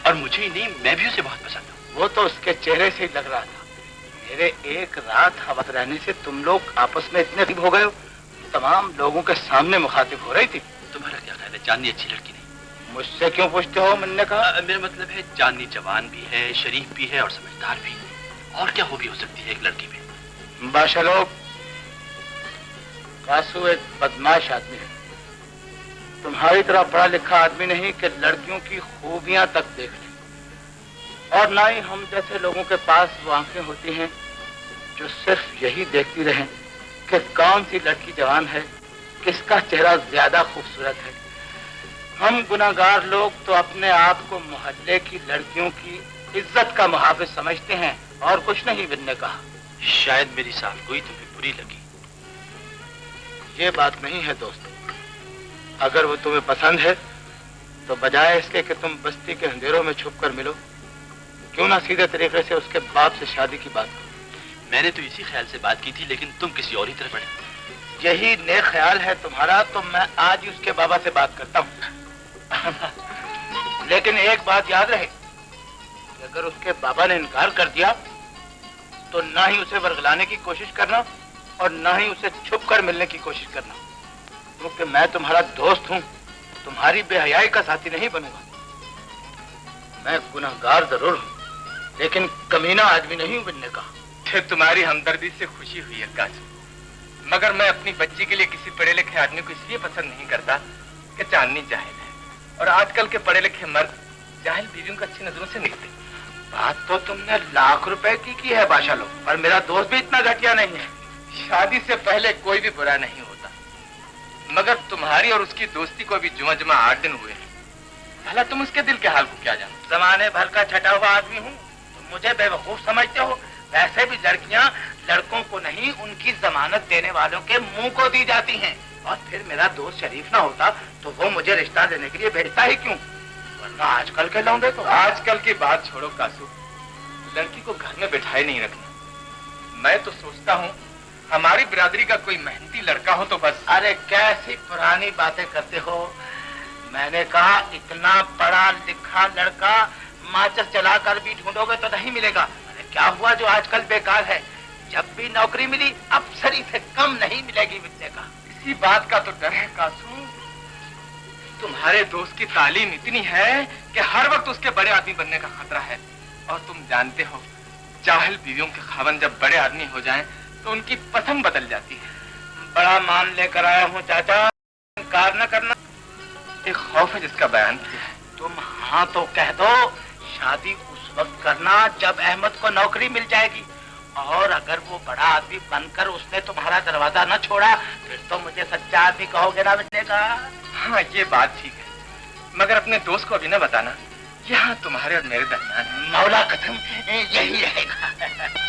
और और मुझे ही नहीं, मैं भी उसे बहुत पसंद हूँ। वो तो उसके चेहरे से ही लग रहा था। मेरे एक रात हवस रहने से तुम लोग आपस में इतने करीब हो गए हो, तमाम लोगों के सामने मुखातिब हो रही थी। तुम्हारा क्या ख्याल है? चांदनी अच्छी लड़की नहीं? मुझसे क्यों पूछते हो? मैंने कहा मेरा मतलब है चांदनी जवान भी है, शरीफ भी है और समझदार भी। और क्या खूबी हो सकती है एक लड़की में? बादशाह लोग, कासू एक बदमाश आदमी है। तुम्हारी तरह पढ़ा लिखा आदमी नहीं कि लड़कियों की खूबियां तक देख ले। और ना ही हम जैसे लोगों के पास वो आंखें होती हैं जो सिर्फ यही देखती रहें कि कौन सी लड़की जवान है, किसका चेहरा ज्यादा खूबसूरत है। हम गुनाहगार लोग तो अपने आप को मोहल्ले की लड़कियों की इज्जत का मुहाफिज समझते हैं और कुछ नहीं। बिन ने कहा शायद मेरी साफ़गोई तुम्हें बुरी लगी। ये बात नहीं है दोस्त। अगर वो तुम्हें पसंद है तो बजाय इसके कि तुम बस्ती के अंधेरों में छुप कर मिलो, क्यों ना सीधे तरीके से उसके बाप से शादी की बात करो। मैंने तो इसी ख्याल से बात की थी, लेकिन तुम किसी और ही तरफ बढ़े। यही नेक ख्याल है तुम्हारा तो मैं आज ही उसके बाबा से बात करता हूँ। लेकिन एक बात याद रहे कि अगर उसके बाबा ने इनकार कर दिया तो ना ही उसे वर्गलाने की कोशिश करना और ना ही उसे छुप कर मिलने की कोशिश करना, क्योंकि मैं तुम्हारा दोस्त हूँ, तुम्हारी बेहयाई का साथी नहीं बनूंगा। मैं गुनाहगार जरूर हूँ लेकिन कमीना आदमी नहीं हूँ। बनने का फिर तुम्हारी हमदर्दी से खुशी हुई है कासू, मगर मैं अपनी बच्ची के लिए किसी पढ़े लिखे आदमी को इसलिए पसंद नहीं करता कि चांदनी जाहिल है, और आजकल के पढ़े लिखे मर्द जाहिल बीवियों को अच्छी नजरों से नहीं देखते। बात तो तुमने लाख रुपए की है बादशाह लोग, पर मेरा दोस्त भी इतना घटिया नहीं है। शादी से पहले कोई भी बुरा नहीं होता, मगर तुम्हारी और उसकी दोस्ती को भी जुमा जुमा 8 दिन हुए हैं। भला तुम उसके दिल के हाल को क्या जानो? जमाने भर का छटा हुआ आदमी हूँ, तुम मुझे बेवकूफ समझते हो। वैसे भी लड़कियाँ लड़कों को नहीं, उनकी जमानत देने वालों के मुंह को दी जाती हैं। और फिर मेरा दोस्त शरीफ ना होता तो वो मुझे रिश्ता देने के लिए भेजता ही क्यों? वरना आजकल के लौंडे तो। आजकल की बात छोड़ो कासू, लड़की को घर में बिठाए नहीं रखना। मैं तो सोचता हूँ हमारी बिरादरी का कोई मेहनती लड़का हो तो बस। अरे कैसी पुरानी बातें करते हो। मैंने कहा इतना पढ़ा लिखा लड़का माचिस चलाकर भी ढूंढोगे तो नहीं मिलेगा। अरे क्या हुआ जो आजकल बेकार है? जब भी नौकरी मिली अफसरी से कम नहीं मिलेगी विद्या का। इसी बात का तो डर है कासू। तुम्हारे दोस्त की तालीम इतनी है कि हर वक्त उसके बड़े आदमी बनने का खतरा है। और तुम जानते हो जाहिल बीवियों के खावन जब बड़े आदमी हो जाएं तो उनकी पसंद बदल जाती है। बड़ा मान लेकर आया हूँ चाचा, इनकार न करना। एक खौफ है जिसका बयान किया है। तुम हाँ तो कह दो। शादी उस वक्त करना जब अहमद को नौकरी मिल जाएगी, और अगर वो बड़ा आदमी बनकर उसने तुम्हारा दरवाजा न छोड़ा फिर तो मुझे सच्चा आदमी कहोगे ना बेटे का? हाँ ये बात ठीक है, मगर अपने दोस्त को अभी न बताना। यहाँ तुम्हारे और मेरे दरमियान मौला कसम यही रहेगा।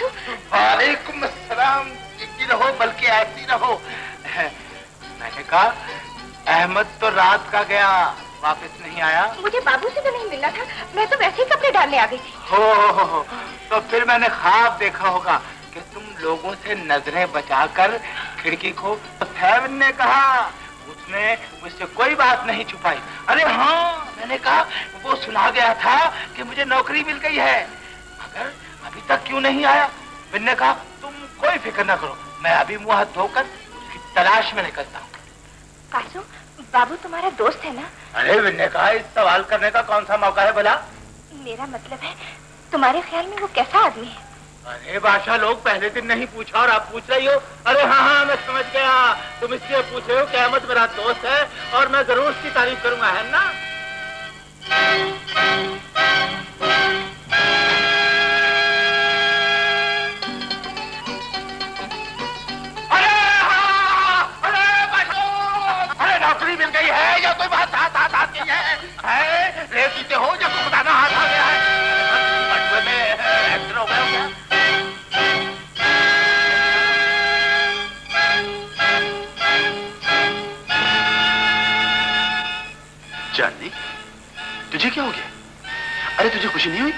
कासू। वालेकुम अस्सलाम। जिंदी रहो, बल्कि ऐसी रहो। मैंने कहा अहमद तो रात का गया, वापस नहीं आया। मुझे बाबू से तो नहीं मिलना था, मैं तो वैसे ही कपड़े डालने आ गई थी। हो, तो फिर मैंने ख्वाब देखा होगा कि तुम लोगों से नजरें बचाकर खिड़की को। फैब ने कहा, उसने मुझसे कोई बात नहीं छुपाई। अरे हाँ, मैंने कहा वो सुना गया था कि मुझे नौकरी मिल गई है, मगर अभी तक क्यों नहीं आया। मैंने कहा तुम कोई फिक्र ना करो, मैं अभी मुंह हाथ धोकर उसकी तलाश में निकलता हूँ। कासू, बाबू तुम्हारा दोस्त है ना? अरे मैंने कहा इस सवाल करने का कौन सा मौका है भला? मेरा मतलब है, तुम्हारे ख्याल में वो कैसा आदमी है? अरे बादशाह, लोग पहले दिन नहीं पूछा और आप पूछ रही हो। अरे हाँ, मैं समझ गया, तुम इसलिए पूछ रहे हो कि अहमद मेरा दोस्त है और मैं जरूर उसकी तारीफ करूंगा, है ना? नौकरी मिल गई है या कोई बात हाथ आती है? रेत जीते हो या खुदाना हाथ आ गया है? बटुए में एक्टर हो गए हो क्या? चांदनी, तुझे क्या हो गया? अरे तुझे खुशी नहीं हुई?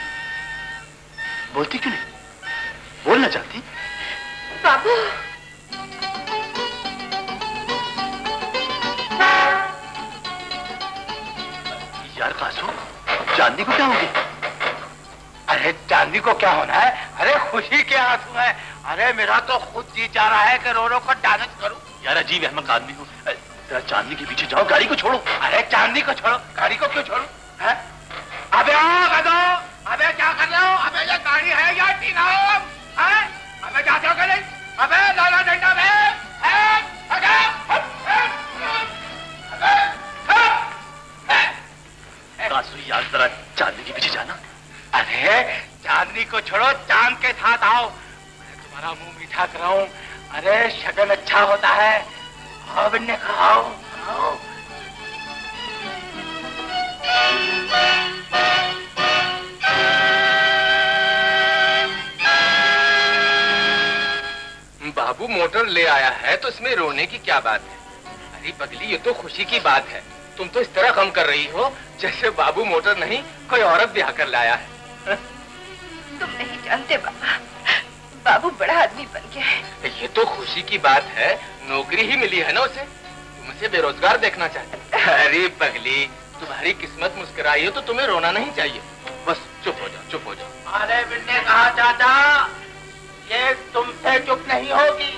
बोलती क्यों नहीं? बोलना चाहती? बाबू, यार कासू, चांदनी को क्या हो गया? अरे चांदनी को क्या होना है? अरे खुशी के आंसू है। अरे मेरा तो खुद जी चाह रहा है कि रो रो कर डांस करूं। यार अजीब अहमक आदमी हो, जरा चांदनी के पीछे जाओ, गाड़ी को छोड़ो। अरे चांदनी को छोड़ो, गाड़ी को क्यों छोड़ू? है? अबे आओ गधो, अबे क्या कर रहे हो? अबे ये गाड़ी है या टीना है? अबे जाते हो कि नहीं? अबे लाला डंडा में कासू यार, जरा चांदनी के पीछे जाना। अरे चांदनी को छोड़ो, चांद के साथ आओ, मैं तुम्हारा मुंह मीठा कराऊं। अरे शगन अच्छा होता है। आओ बिन्ने का, आओ आओ। बाबू मोटर ले आया है तो इसमें रोने की क्या बात है? अरे पगली, ये तो खुशी की बात है। तुम तो इस तरह गम कर रही हो जैसे बाबू मोटर नहीं कोई औरत ब्याह कर लाया है। तुम नहीं जानते बाबा, बाबू बड़ा आदमी बन गया है। ये तो खुशी की बात है, नौकरी ही मिली है ना उसे, तुम उसे बेरोजगार देखना चाहते। अरे पगली, तुम्हारी किस्मत मुस्कुराई हो तो तुम्हें रोना नहीं चाहिए। बस चुप हो जाओ, चुप हो जाओ। अरे बिन्ने कहा चाचा, ये तुमसे चुप नहीं होगी।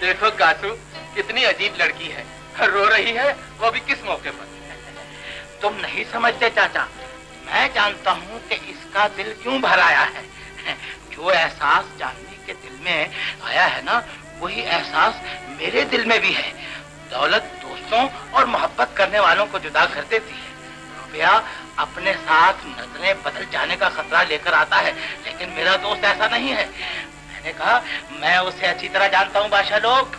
देखो कासू, कितनी अजीब लड़की है, रो रही है, वो भी किस मौके पर। तुम नहीं समझते चाचा, मैं जानता हूँ कि इसका दिल क्यों भर आया है। जो एहसास चांदनी के दिल में आया है ना, वही एहसास मेरे दिल में भी है। दौलत दोस्तों और मोहब्बत करने वालों को जुदा कर देती है। रुपया अपने साथ नजरें बदल जाने का खतरा लेकर आता है, लेकिन मेरा दोस्त ऐसा नहीं है। मैंने कहा मैं उसे अच्छी तरह जानता हूँ बादशाह लोग।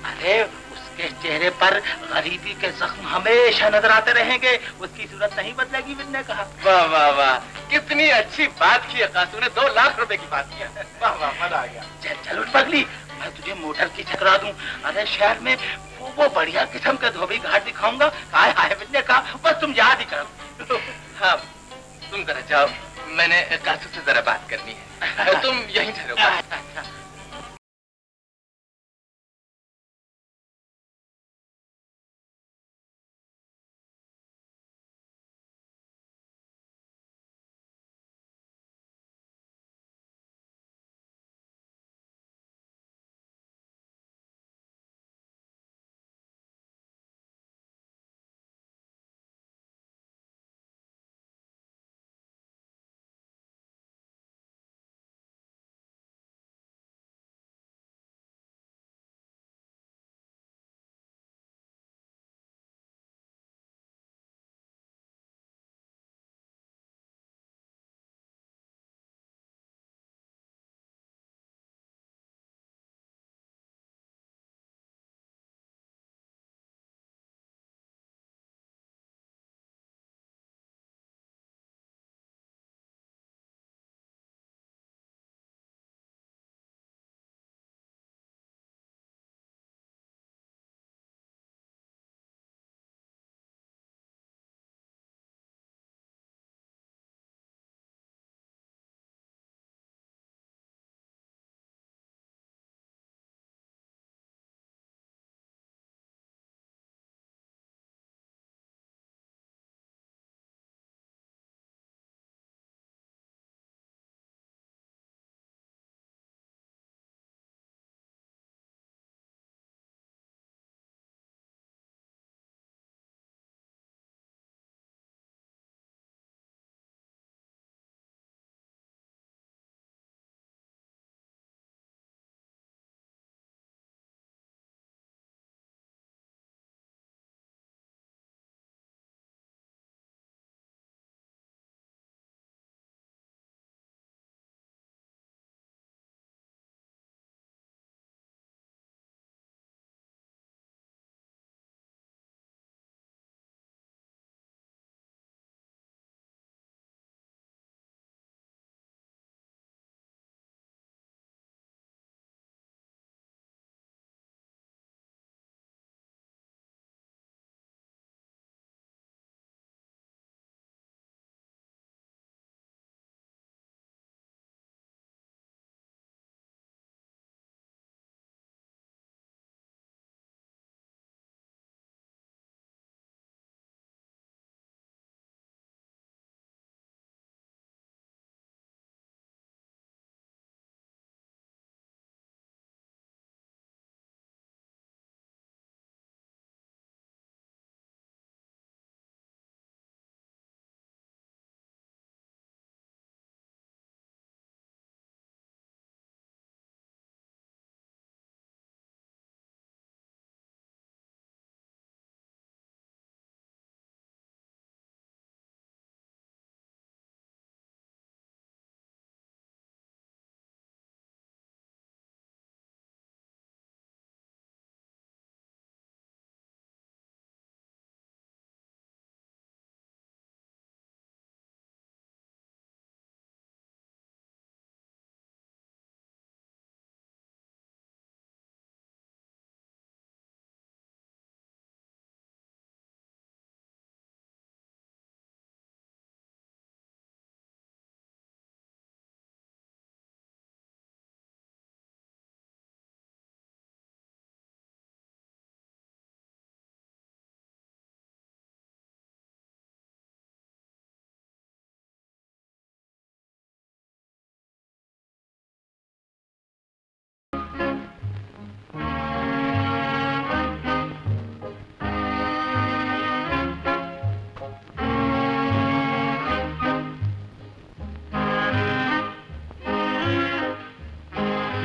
अरे उसके चेहरे पर गरीबी के जख्म हमेशा नजर आते रहेंगे, उसकी सूरत नहीं बदलेगी। मैंने कहा वाह वाह वाह, कितनी अच्छी बात की है कासू ने, 2 लाख रुपए की बात की है। वाह वाह, मजा आ गया। चल चल उठ पगली, मैं तुझे मोटर की चकरा दूं। अरे शहर में वो बढ़िया किस्म का धोबी घाट दिखाऊंगा। हाय हाय, मैंने कहा बस तुम याद ही करो। हाँ, तुम जरा जाओ, मैंने कासू से जरा बात करनी है। तुम यहीं ठहरो।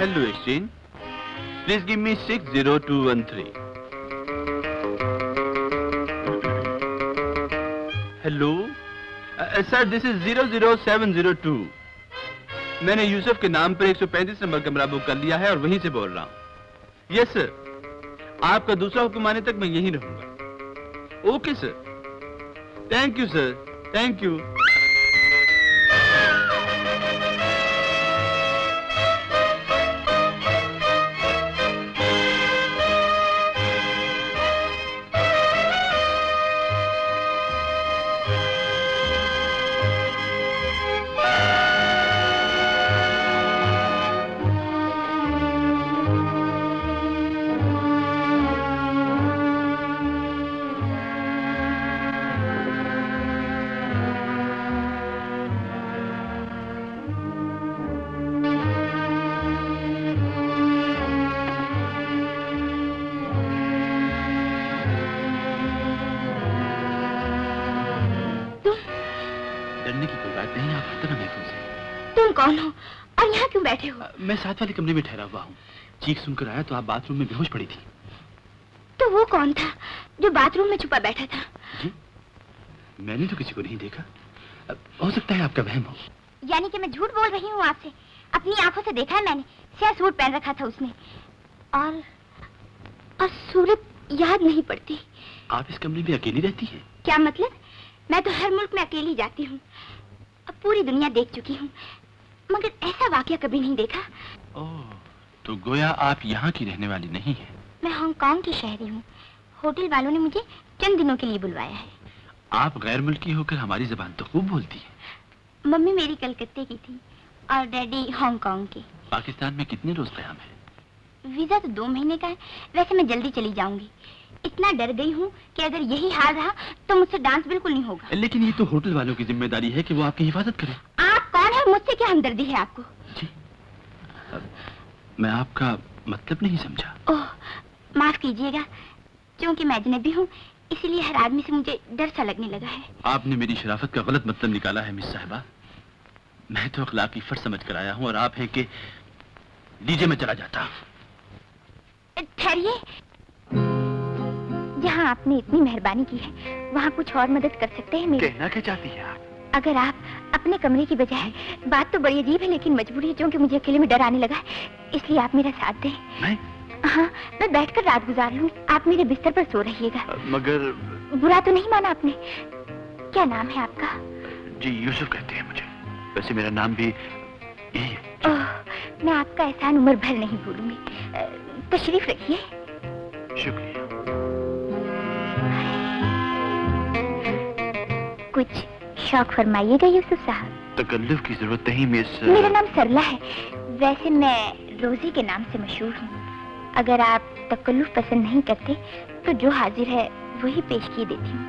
Hello, exchange. Please give me 60213. Hello? Sir, this is 00702. मैंने यूसुफ के नाम पर 135 नंबर कमरा बुक कर लिया है और वहीं से बोल रहा हूँ। यस सर, आपका दूसरा हुक्म आने तक मैं यहीं रहूंगा। Okay sir, thank you sir, thank you. कौन हो और यहाँ क्यों बैठे हो? मैं साथ वाले कमरे में ठहरा हुआ हूँ। चीख सुनकर आया तो आप बाथरूम में बेहोश पड़ी थी। तो वो कौन था जो बाथरूम में छुपा बैठा था? जी, मैंने तो किसी को नहीं देखा। हो सकता है आपका वहम हो। यानी कि मैं झूठ बोल रही हूँ आपसे? अपनी आंखों से देखा है मैंने। स्याह सूट पहन रखा था उसने और सूरत याद नहीं पड़ती। आप इस कमरे में अकेली रहती हैं? क्या मतलब? मैं तो हर मुल्क में अकेली जाती हूँ, अब पूरी दुनिया देख चुकी हूँ, मगर ऐसा वाकया कभी नहीं देखा। ओह, तो गोया आप यहाँ की रहने वाली नहीं हैं? मैं हांगकांग की शहरी हूँ। होटल वालों ने मुझे चंद दिनों के लिए बुलवाया है। आप गैर मुल्की होकर हमारी जुबान तो खूब बोलती हैं। मम्मी मेरी कलकत्ते की थी और डैडी हांगकांग के। पाकिस्तान में कितने रोज क़याम है? वीजा तो 2 महीने का है। वैसे मैं जल्दी चली जाऊंगी। इतना डर गई हूँ कि अगर यही हाल रहा तो मुझसे डांस बिल्कुल नहीं होगा। लेकिन ये तो होटल वालों की जिम्मेदारी है कि वो आपकी हिफाजत करें। आप कौन है? मुझसे क्या हमदर्दी है आपको? जी, मैं आपका मतलब नहीं समझा। ओह, माफ कीजिएगा, क्योंकि मैं अजनबी हूँ इसीलिए हर आदमी से मुझे डर सा लगने लगा है। आपने मेरी शराफत का गलत मतलब निकाला है मिस साहिबा। मैं तो अखलाकी फर्ज समझ कर आया हूँ और आप हैं कि लीजिए मैं चला जाता। ठहरिए, जहाँ आपने इतनी मेहरबानी की है वहाँ कुछ और मदद कर सकते हैं मेरी? कहना क्या चाहती हैं आप? अगर आप अपने कमरे की बजाय, बात तो बड़ी अजीब है लेकिन मजबूरी है क्योंकि मुझे अकेले में डर आने लगा है, इसलिए आप मेरा साथ दें। मैं? हाँ, मैं बैठकर रात गुजार लूँ, आप मेरे बिस्तर पर सो रहिएगा। मगर बुरा तो नहीं माना आपने? क्या नाम है आपका? जी, यूसुफ कहते हैं मुझे। वैसे मेरा नाम भी यही है। ओह, मैं आपका एहसान उम्र भर नहीं भूलूंगी। तशरीफ रखिए। शुक्रिया। कुछ शौक फरमाइएगा यूसुफ साहब। तकल्लुफ की जरूरत नहीं मिस। मेरा नाम सरला है। वैसे मैं रोजी के नाम से मशहूर हूँ। अगर आप तकल्लुफ पसंद नहीं करते तो जो हाजिर है वही पेश किए देती हूँ।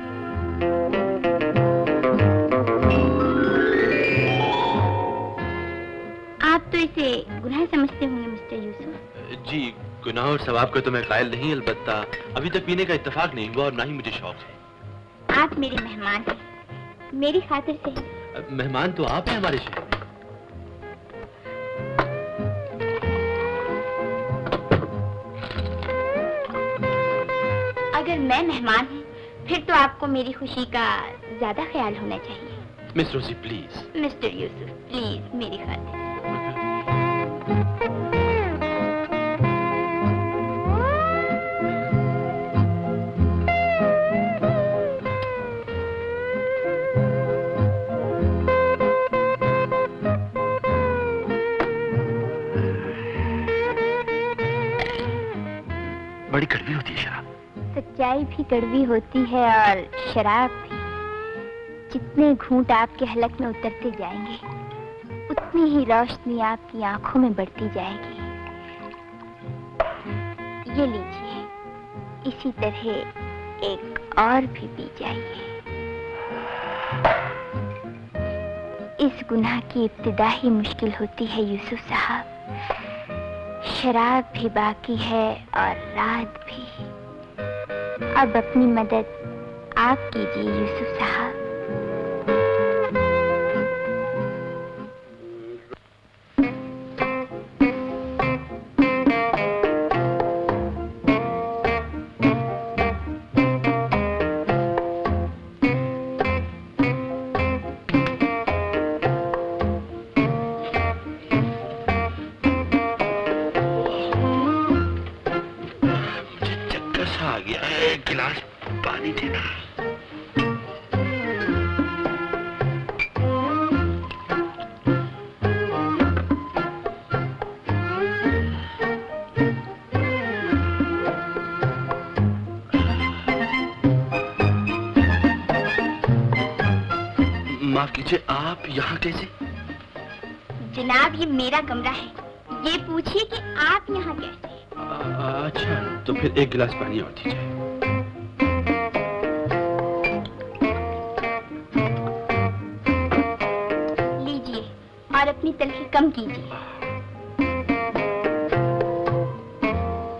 आप तो इसे गुनाह समझते होंगे मिस्टर यूसुफ। जी, गुनाह और सवाब का तो मैं कायल नहीं, अलबत्ता अभी तक पीने का इत्तेफाक नहीं हुआ और ना ही मुझे शौक है। आप मेरे मेहमान हैं, मेरी खातिर से। मेहमान तो आप हैं हमारे शहर में। अगर मैं मेहमान हूँ फिर तो आपको मेरी खुशी का ज्यादा ख्याल होना चाहिए। Miss Rosie please. Mister Yusuf please मेरी खातिर। बड़ी कड़वी होती है शराब। सच्चाई भी कड़वी होती है और शराब भी। जितने घूंट आपके हलक में उतरते जाएंगे उतनी ही रोशनी आपकी आंखों में बढ़ती जाएगी। ये लीजिए, इसी तरह एक और भी पी जाइए। इस गुनाह की इब्तिदा ही मुश्किल होती है यूसुफ साहब। शराब भी बाकी है और रात भी। अब अपनी मदद आप कीजिए यूसुफ साहब। गिलास पानी देना। माफ कीजिए, आप यहाँ कैसे? जनाब, ये मेरा कमरा है। ये पूछिए कि आप यहाँ कैसे? अच्छा, तो फिर एक गिलास पानी और दीजिए। लीजिए और अपनी तलखी कम कीजिए।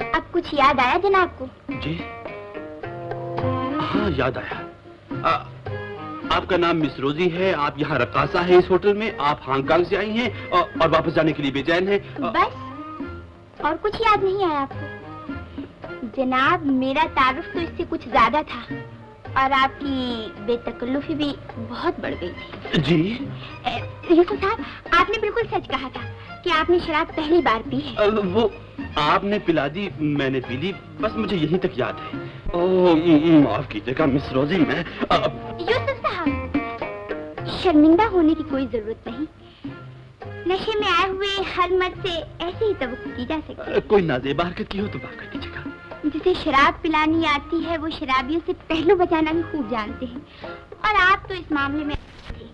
अब कुछ याद आया जनाब को? जी हाँ, याद आया। आपका नाम मिस रोजी है, आप यहाँ रकासा है इस होटल में, आप हांगकांग से आई हैं और वापस जाने के लिए बेचैन हैं। बस और कुछ याद नहीं आया आपको? जनाब, मेरा तारुफ तो इससे कुछ ज्यादा था और आपकी बेतकल्लुफी भी बहुत बढ़ गई थी। जी यूसुफ साहब, आपने बिल्कुल सच कहा था कि आपने शराब पहली बार पी है। वो आपने पिला दी, मैंने पी ली, बस मुझे यहीं तक याद है। ओह, माफ कीजिएगा मिस रोजी, मैं यूसुफ साहब, शर्मिंदा होने की कोई जरूरत नहीं। नशे में आए हुए हर मर्द से ऐसे ही तवक्कुल की जा सकती है। कोई नाजेब हरकत की हो तो माफ कर दीजिएगा। जिसे शराब पिलानी आती है वो शराबियों से पहलू बचाना भी खूब जानते हैं, और आप तो इस मामले में थे,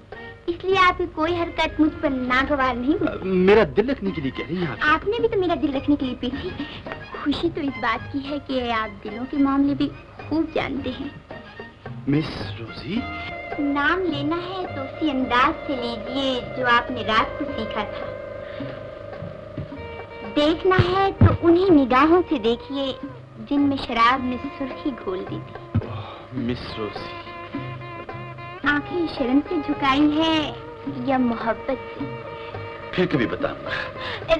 इसलिए आपकी कोई हरकत मुझ पर नागवार नहीं हुई। मेरा दिल रखने के लिए कह रही हैं आप? आपने भी तो मेरा दिल रखने के लिए पी थी। खुशी तो इस बात की है कि आप दिलों के मामले भी खूब जानते हैं। मिस रोजी, नाम लेना है तो उसी अंदाज से लीजिए जो आपने रात को सीखा था। देखना है तो उन्हीं निगाहों से देखिए जिनमें शराब ने सुर्खी घोल दी थी। मिस रोजी, आंखें शर्म से झुकाई है या मोहब्बत से? फिर कभी बताऊंगा।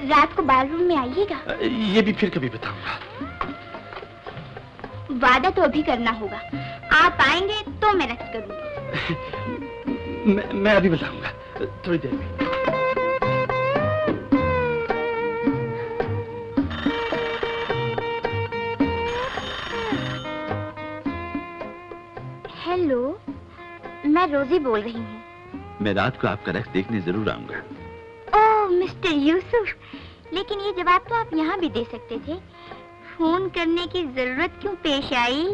रात को बाथरूम में आइएगा। ये भी फिर कभी बताऊंगा। वादा तो अभी करना होगा। आप आएंगे तो मैं रक्त करूंगी। मैं अभी बताऊंगा, थोड़ी देर में। हेलो, मैं रोजी बोल रही हूँ। मैं रात को आपका रक्स देखने जरूर आऊंगा। ओह मिस्टर यूसुफ, लेकिन ये जवाब तो आप यहाँ भी दे सकते थे। फोन करने की जरूरत क्यों पेश आई?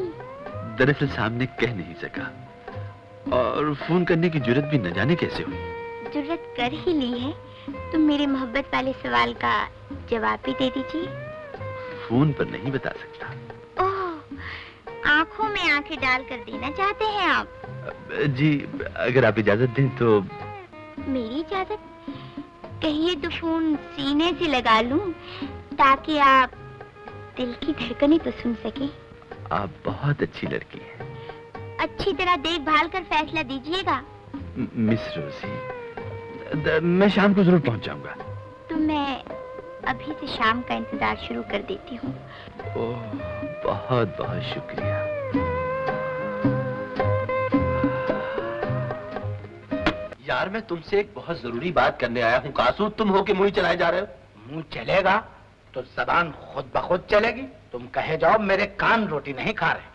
दरअसल सामने कह नहीं सका, और फोन करने की जुर्रत भी न जाने कैसे हुई। जुर्रत कर ही ली है तो मेरे मोहब्बत वाले सवाल का जवाब भी दे दीजिए। फोन पर नहीं बता सकता। ओह, आंखों में आंखें डालकर देना चाहते हैं आप? जी, अगर आप इजाजत दें तो। मेरी इजाजत? कहिए तो फोन सीने से लगा लूं ताकि आप दिल की धड़कनें तो सुन सके। आप बहुत अच्छी लड़की हैं। अच्छी तरह देखभाल कर फैसला दीजिएगा। मिस रोजी, मैं शाम को जरूर पहुंच जाऊंगा। तो मैं अभी से शाम का इंतजार शुरू कर देती हूँ। ओह, बहुत बहुत शुक्रिया। यार, मैं तुमसे एक बहुत जरूरी बात करने आया हूँ। कासू, तुम हो के मुंह चलाए जा रहे हो? मुंह चलेगा तो जबान खुद ब खुद चलेगी। तुम कहे जाओ, मेरे कान रोटी नहीं खा रहे।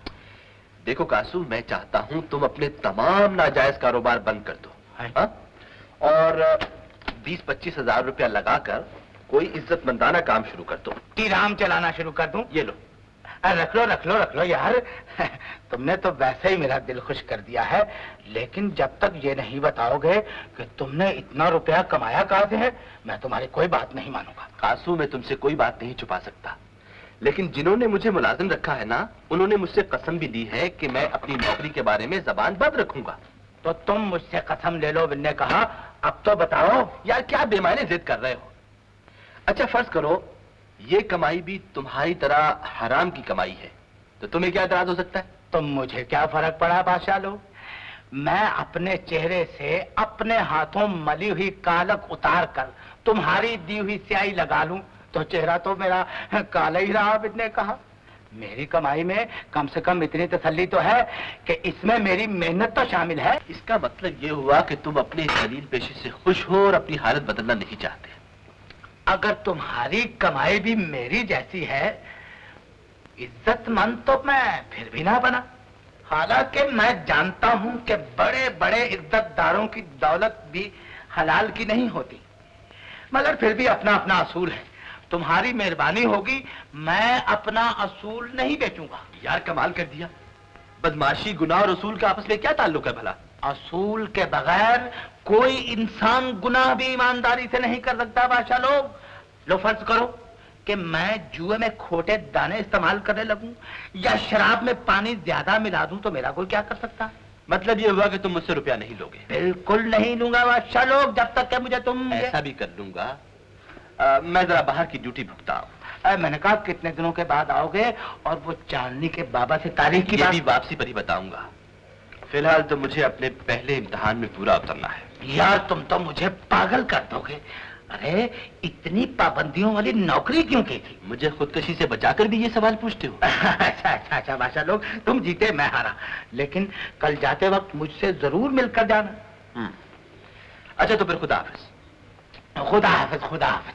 देखो कासू, मैं चाहता हूँ तुम अपने तमाम नाजायज कारोबार बंद कर दो, हाँ? और 20-25 हजार रुपया लगाकर कोई इज्जतमंदाना काम शुरू कर दो। राम चलाना शुरू कर दूं? ये लो। रख लो यार। तुमने तो वैसे ही मेरा दिल खुश कर दिया है, लेकिन जब तक ये नहीं बताओगे कि तुमने इतना रुपया कमाया कहाँ से है, मैं तुम्हारी कोई बात नहीं मानूंगा। कासू, मैं तुमसे कोई बात नहीं छुपा सकता, लेकिन जिन्होंने मुझे मुलाजिम रखा है ना, उन्होंने मुझसे कसम भी ली है कि मैं अपनी नौकरी के बारे में जबान बंद रखूंगा। तो तुम मुझसे कसम ले लो। ने कहा, अब तो बताओ। यार, क्या बेमाने जिद कर रहे हो? अच्छा, फर्ज करो ये कमाई भी तुम्हारी तरह हराम की कमाई है, तो तुम्हें क्या एतराज हो सकता है? तो मुझे क्या फर्क पड़ा बादशाह लो। मैं अपने चेहरे से अपने हाथों मली हुई कालक उतार कर तुम्हारी दी हुई स्याही लगा लूं तो चेहरा तो मेरा काला ही रहा। ने कहा, मेरी कमाई में कम से कम इतनी तसल्ली तो है कि इसमें मेरी मेहनत तो शामिल है। इसका मतलब ये हुआ कि तुम अपने जलील पेशे से खुश हो और अपनी हालत बदलना नहीं चाहते। अगर तुम्हारी कमाई भी मेरी जैसी है इज्जतमंद तो मैं फिर भी ना बना, हालांकि मैं जानता हूं कि बड़े बड़े इज्जतदारों की दौलत भी हलाल की नहीं होती, मगर फिर भी अपना अपना असूल है। तुम्हारी मेहरबानी होगी, मैं अपना असूल नहीं बेचूंगा। यार कमाल कर दिया, बदमाशी गुनाह और असूल का आपस में क्या ताल्लुक है भला? असूल के बगैर कोई इंसान गुनाह भी ईमानदारी से नहीं कर सकता बादशाह लोग। लो फर्ज करो कि मैं जुए में खोटे दाने इस्तेमाल करने लगूं या शराब में पानी ज्यादा मिला दूं, तो मेरा कोई क्या कर सकता? मतलब ये हुआ कि तुम मुझसे रुपया नहीं लोगे? बिल्कुल नहीं लूंगा बादशाह लोग, जब तक कि मुझे तुम ऐसा भी कर लूंगा, मैं जरा बाहर की ड्यूटी भुगता हूं। मैंने कहा कितने दिनों के बाद आओगे, और वो चांदनी के बाबा से तारीख की बात भी वापसी पर ही बताऊंगा। फिलहाल तो मुझे अपने पहले इम्तिहान में पूरा उतरना है। यार तुम तो मुझे पागल कर दोगे। अरे इतनी पाबंदियों वाली नौकरी क्यों की थी? मुझे खुदकशी से बचाकर भी ये सवाल पूछते हो? अच्छा बादशाह लोग, तुम जीते मैं हारा, लेकिन कल जाते वक्त मुझसे जरूर मिलकर जाना। अच्छा तो फिर खुदा हाफिज। खुदा हाफिज, खुदा हाफिज।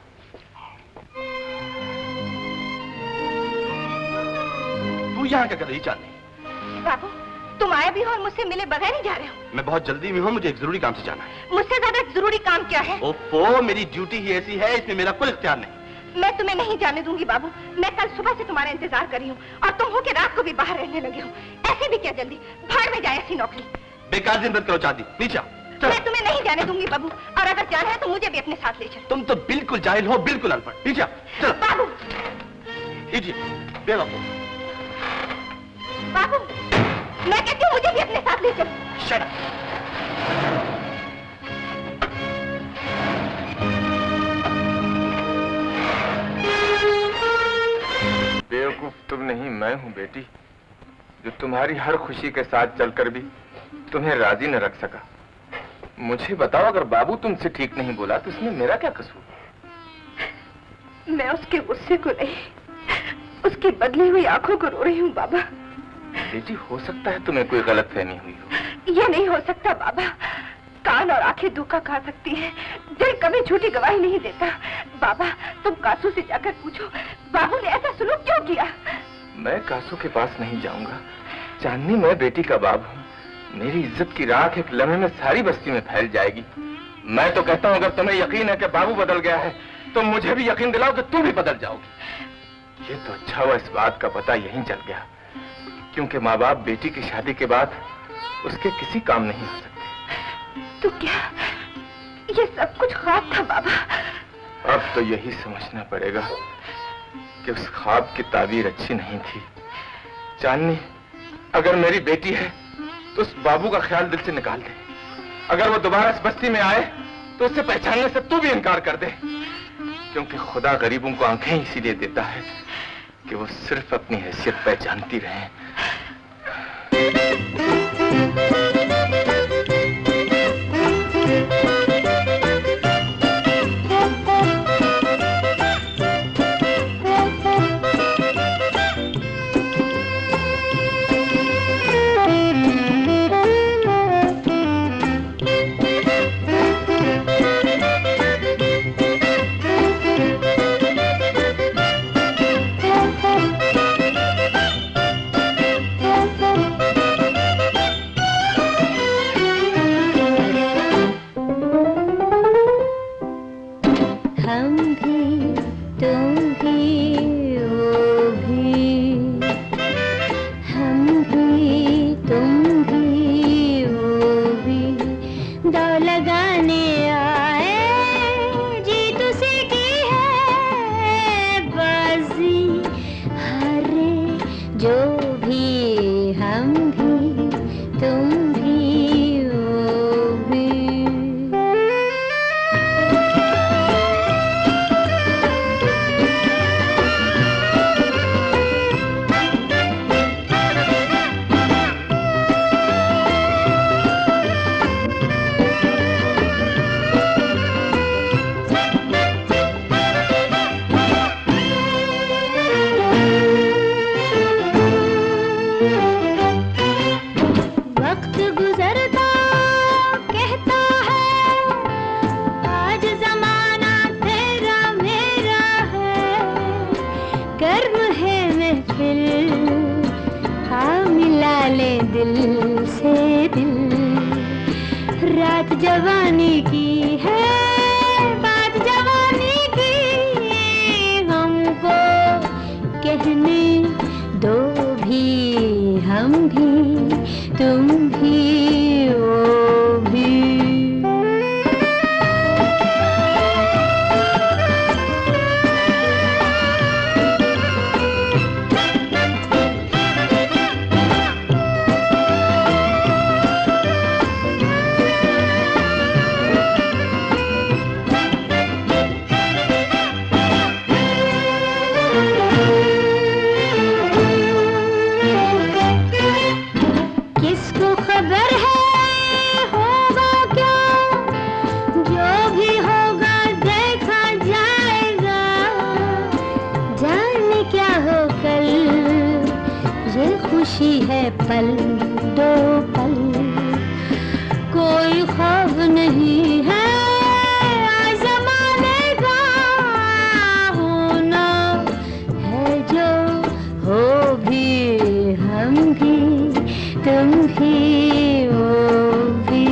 तू यहाँ क्या कर रही चांदनी? बाबू तुम आए भी हो और मुझसे मिले बगैर ही जा रहे हो? मैं बहुत जल्दी में हूँ, मुझे एक जरूरी काम से जाना है। मुझसे ज्यादा जरूरी काम क्या है? ओफो, मेरी ड्यूटी ही ऐसी है, इसमें मेरा कोई इख्तियार नहीं। मैं तुम्हें नहीं जाने दूंगी बाबू। मैं कल सुबह से तुम्हारा इंतजार कर रही हूँ, और तुम हो के रात को भी बाहर रहने लगे हो। ऐसे भी क्या जल्दी? भाड़ में जाए ऐसी नौकरी। बेकार दिन बंद करो चांदी, नीचे आओ। मैं तुम्हें नहीं जाने दूंगी बाबू, और अगर जाना है तो मुझे भी अपने साथ ले चलो। तुम तो बिल्कुल जाहिल हो, बिल्कुल अनपढ़। नीचे आओ, चलो। बाबू बाबू, मैं कहती हूँ मुझे भी अपने साथ ले चलो। Shut up. बेवकूफ तुम नहीं मैं हूँ बेटी, जो तुम्हारी हर खुशी के साथ चलकर भी तुम्हें राजी न रख सका। मुझे बताओ, अगर बाबू तुमसे ठीक नहीं बोला तो इसमें मेरा क्या कसूर? मैं उसके गुस्से को नहीं, उसकी बदली हुई आंखों को रो रही हूँ बाबा। बेटी हो सकता है तुम्हें कोई गलतफहमी हुई हो। ये नहीं हो सकता बाबा, कान और आंखें धोखा खा सकती हैं, दिल कभी झूठी गवाही नहीं देता। बाबा तुम कासू से जाकर पूछो, बाबू ने ऐसा सुलूक क्यों किया? मैं कासू के पास नहीं जाऊंगा चांदनी, मैं बेटी का बाप हूँ। मेरी इज्जत की राख एक लम्हे में सारी बस्ती में फैल जाएगी। मैं तो कहता हूँ अगर तुम्हें यकीन है कि बाबू बदल गया है तो मुझे भी यकीन दिलाओ कि तुम भी बदल जाओगी। ये तो अच्छा हुआ इस बात का पता यहीं चल गया, क्योंकि माँ बाप बेटी की शादी के बाद उसके किसी काम नहीं आ सकते। तो क्या ये सब कुछ ख्वाब था बाबा? अब तो यही समझना पड़ेगा कि उस ख्वाब की ताबीर अच्छी नहीं थी। चांदनी अगर मेरी बेटी है तो उस बाबू का ख्याल दिल से निकाल दे। अगर वो दोबारा इस बस्ती में आए तो उसे पहचानने से तू भी इनकार कर दे, क्योंकि खुदा गरीबों को आंखें इसीलिए देता है कि वो सिर्फ अपनी हैसियत पहचानती रहें। गर्म है महफिल दिल से दिल। रात जवानी की है, बात जवानी की, हमको कहने दो भी, हम भी, तुम भी, वो भी। खुशी है पल दो पल, कोई खौफ नहीं है ज़माने का, होना है जो हो भी, हम भी, तुम भी, वो भी।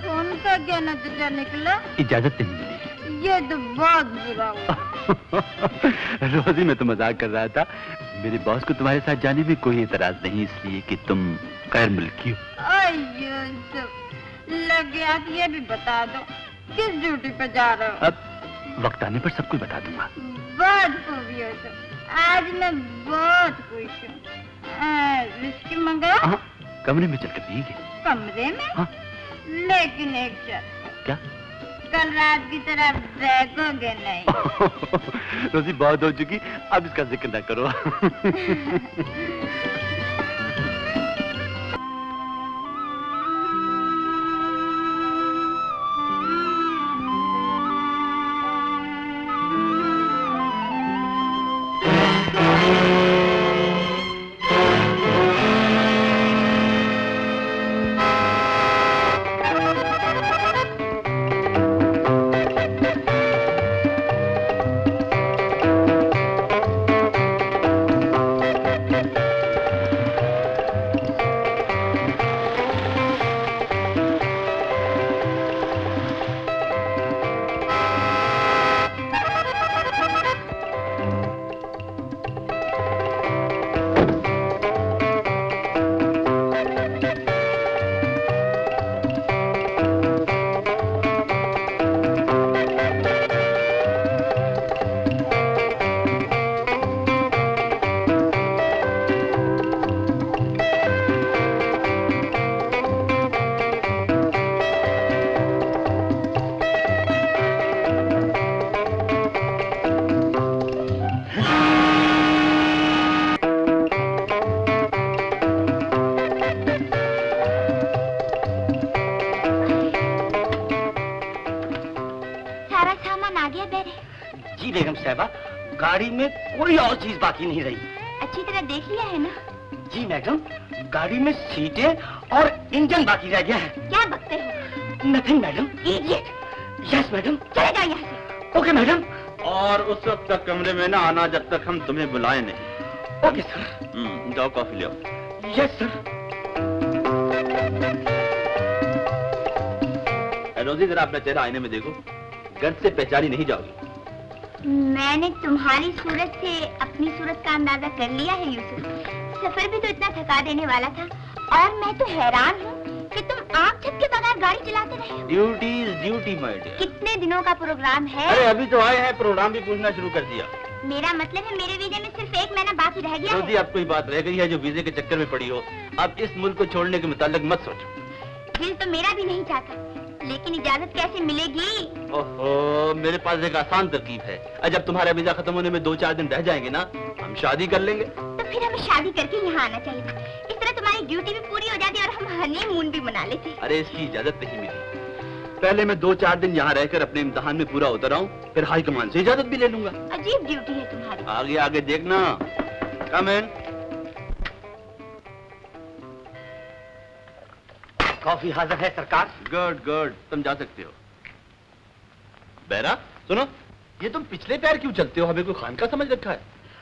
फोन का क्या नतीजा निकला? इजाजत नहीं मिली। ये तो बहुत बुरा हुआ। रोजी, मैं तो मजाक कर रहा था। मेरे बॉस को तुम्हारे साथ जाने में कोई एतराज नहीं, इसलिए कि तुम गैर मुल्की हो। लग गया, ये भी बता दो किस ड्यूटी पे जा रहे हो? अब वक्त आने पर सब कुछ बता दूंगा। बहुत खूबी हो तो, आज मैं बहुत खुश हूँ। विस्की मंगा? हाँ, कमरे में चलकर पिएंगे। कमरे में? हाँ। लेकिन एक शर्त। क्या? कल रात की तरह बैठोगे नहीं। रोजी, बहुत हो चुकी, अब इसका जिक्र न करो। गाड़ी में कोई और चीज बाकी नहीं रही। अच्छी तरह देख लिया है ना? जी मैडम, गाड़ी में सीटें और इंजन बाकी रह गया है। क्या बकते हो? Nothing madam. Idiot. Yes madam. चले जाओ यहाँ से। Okay madam. और उस वक्त तक कमरे में ना आना जब तक हम तुम्हें बुलाए नहीं। Okay sir. जाओ कॉफी ले आओ। Yes sir. रोजी, जरा अपना चेहरा आईने में देखो, गर्द से पहचानी नहीं जाओगी। मैंने तुम्हारी सूरत से अपनी सूरत का अंदाजा कर लिया है यूसुफ। सफर भी तो इतना थका देने वाला था, और मैं तो हैरान हूँ कि तुम आँख झपके बगैर गाड़ी चलाते रहे हो। Duty is duty my dear. कितने दिनों का प्रोग्राम है? अरे अभी तो आए हैं, प्रोग्राम भी पूछना शुरू कर दिया। मेरा मतलब है मेरे वीजे में सिर्फ 1 महीना बाकी रह गया रोजी, अब कोई बात रह गई है जो वीजे के चक्कर में पड़ी हो? अब इस मुल्क को छोड़ने के मुताल्लिक मत सोचो। दिल तो मेरा भी नहीं चाहता, लेकिन इजाजत कैसे मिलेगी? ओहो, मेरे पास एक आसान तरकीब है। जब तुम्हारा वीजा खत्म होने में 2-4 दिन रह जाएंगे ना, हम शादी कर लेंगे। तो फिर हमें शादी करके यहाँ आना चाहिए था। इस तरह तुम्हारी ड्यूटी भी पूरी हो जाती और हम हनीमून भी मना लेते। अरे इसकी इजाजत नहीं मिली। पहले मैं 2-4 दिन यहाँ रहकर अपने इम्तिहान में पूरा उतर आऊँ, फिर हाई कमान से इजाजत भी ले लूंगा। अजीब ड्यूटी है तुम्हारी। आगे आगे देखना। कम इन। कॉफी हाजिर है सरकार। गुड गुड, तुम जा सकते हो। बैरा सुनो, ये तुम पिछले पैर क्यों चलते हो? हमें कोई खानका समझ रखा है?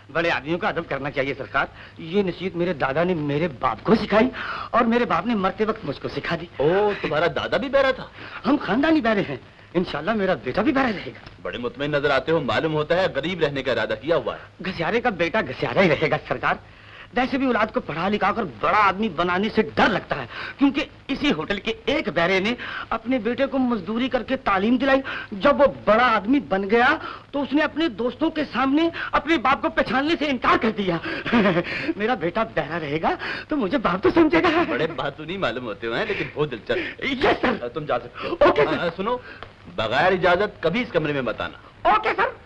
बड़े आदमियों का अदब करना चाहिए सरकार। ये नसीहत मेरे दादा ने मेरे बाप को सिखाई और मेरे बाप ने मरते वक्त मुझको सिखा दी। ओ, तुम्हारा दादा भी बहरा था? हम खानदानी बहरे हैं, इंशाल्लाह मेरा बेटा भी बहरा रहेगा। बड़े मुतमईन नजर आते हो, मालूम होता है गरीब रहने का इरादा किया हुआ है। घसियारे का बेटा घसियारा ही रहेगा सरकार। वैसे भी औलाद को पढ़ा लिखा कर बड़ा आदमी बनाने से डर लगता है, क्योंकि इसी होटल के एक बहरे ने अपने बेटे को मजदूरी करके तालीम दिलाई। जब वो बड़ा आदमी बन गया तो उसने अपने दोस्तों के सामने अपने बाप को पहचानने से इनकार कर दिया। मेरा बेटा बहरा रहेगा तो मुझे बाप तो समझेगा। बड़े बातू नहीं मालूम होते हैं, लेकिन बहुत दिलचस्प। Yes sir. तुम जा सकते हो। Okay sir. सुनो, बगैर इजाजत कभी इस कमरे में मत आना। Okay sir.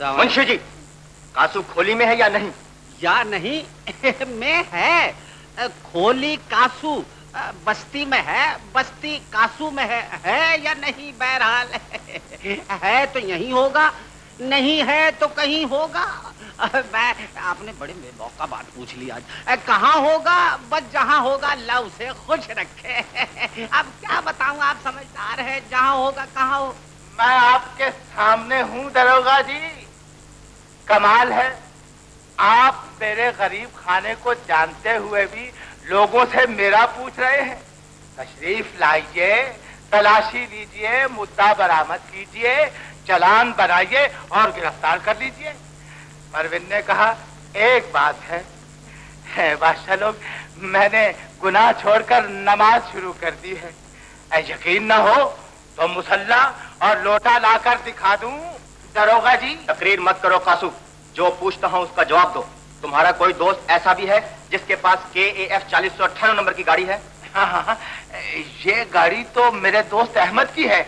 मुंशी जी, कासू खोली में है या नहीं? या नहीं में है। खोली कासू बस्ती में है, बस्ती कासू में है या नहीं? बहरहाल है तो यहीं होगा, नहीं है तो कहीं होगा। मैं आपने बड़े बेमौका बात पूछ ली आज। कहाँ होगा? बस जहाँ होगा लव से खुश रखे। अब क्या बताऊं, आप समझदार हैं। जहाँ होगा कहाँ हो। मैं आपके सामने हूँ दरोगा जी। कमाल है, आप मेरे गरीब खाने को जानते हुए भी लोगों से मेरा पूछ रहे हैं। तशरीफ लाइए, तलाशी लीजिए, मुद्दा बरामद कीजिए, चालान बनाइए और गिरफ्तार कर लीजिए। परवीन ने कहा, एक बात है बादशाह लोग, मैंने गुनाह छोड़कर नमाज शुरू कर दी है। यकीन न हो तो मुसल्ला और लोटा लाकर दिखा दूं। दरोगा जी, तकरीर मत करो कासू, जो पूछता हूँ उसका जवाब दो। तुम्हारा कोई दोस्त ऐसा भी है जिसके पास KAF 4098 नंबर की गाड़ी है? हाँ, ये गाड़ी तो मेरे दोस्त अहमद की है,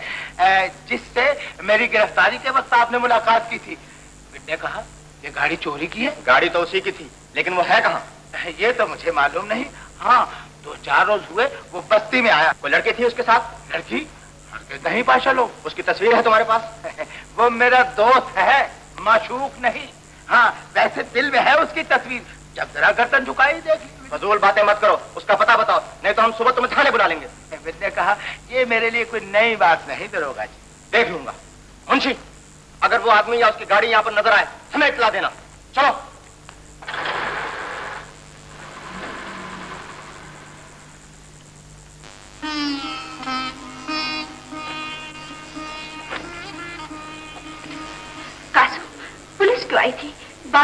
जिससे मेरी गिरफ्तारी के वक्त आपने मुलाकात की थी। ने कहा ये गाड़ी चोरी की है। गाड़ी तो उसी की थी, लेकिन वो है कहाँ? ये तो मुझे मालूम नहीं। हाँ, 2-4 रोज हुए वो बस्ती में आया। कोई लड़की थी उसके साथ? लड़की? नहीं पाशा लोग। उसकी तस्वीर है तुम्हारे पास? वो मेरा दोस्त है, माशूक नहीं। हाँ, वैसे दिल में है उसकी तस्वीर। जब जरा गर्दन झुकाई देख ली। फजूल बातें मत करो, उसका पता बताओ, नहीं तो हम सुबह तुम्हें थाने बुला लेंगे। ने कहा, ये मेरे लिए कोई नई बात नहीं दरोगा जी। देख लूंगा। मुंशी, अगर वो आदमी या उसकी गाड़ी यहाँ पर नजर आए, हमें इत्तला देना। चलो।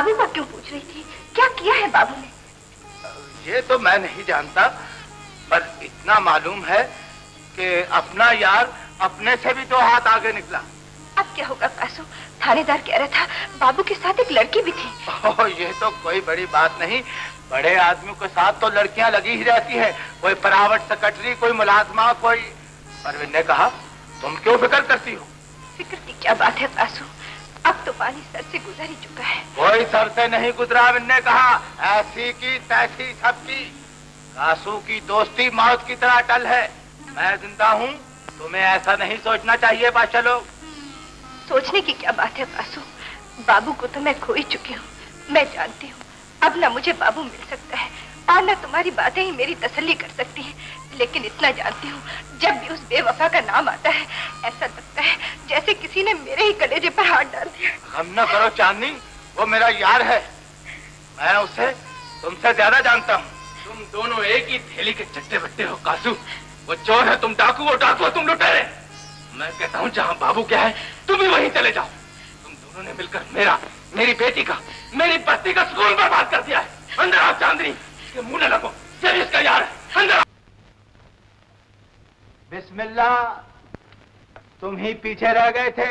बाबू का क्यों पूछ रही थी? क्या किया है बाबू ने? ये तो मैं नहीं जानता, पर इतना मालूम है कि अपना यार अपने से भी 2 हाथ आगे निकला। अब क्या होगा कासू? थानेदार कह रहा था बाबू के साथ एक लड़की भी थी। ओह, ये तो कोई बड़ी बात नहीं। बड़े आदमियों के साथ तो लड़कियां लगी ही रहती है, कोई परावट सेक्रेटरी, कोई मुलाजमा, कोई। परवीन ने कहा, तुम क्यों फिक्र करती हो? फिक्र की क्या बात है कासू, अब तो पानी सर से गुजर ही चुका है। कोई सर से नहीं गुजरा। ने कहा, ऐसी की तैसी सबकी। कासू की दोस्ती मौत की तरह अटल है। मैं जिंदा हूँ, तुम्हें ऐसा नहीं सोचना चाहिए बादशाह लोग। सोचने की क्या बात है कासू, बाबू को तो मैं खो ही चुकी हूँ। मैं जानती हूँ अब न मुझे बाबू मिल सकता है और न तुम्हारी बातें ही मेरी तसल्ली कर सकती हैं। लेकिन इतना जानती हूँ, जब भी उस बेवफा का नाम आता है ऐसा लगता है जैसे किसी ने मेरे ही कलेजे पर हाथ डाल दिया। हम न करो चांदनी, वो मेरा यार है। मैं उसे तुमसे ज्यादा जानता हूँ। तुम दोनों एक ही थैली के चट्टे बट्टे हो कासू। वो चोर है, तुम डाकू, वो डाकू है, तुम लुटेरे। मैं कहता हूँ जहाँ बाबू क्या है तुम भी वहीं चले जाओ। तुम दोनों ने मिलकर मेरी बेटी का, मेरी बस्ती का सुकून बर्बाद कर दिया है। अंदर आओ चांदनी, इसके मुंह न लगो, जब इसका यार है। अंदर आओ। बिस्मिल्लाह, तुम ही पीछे रह गए थे,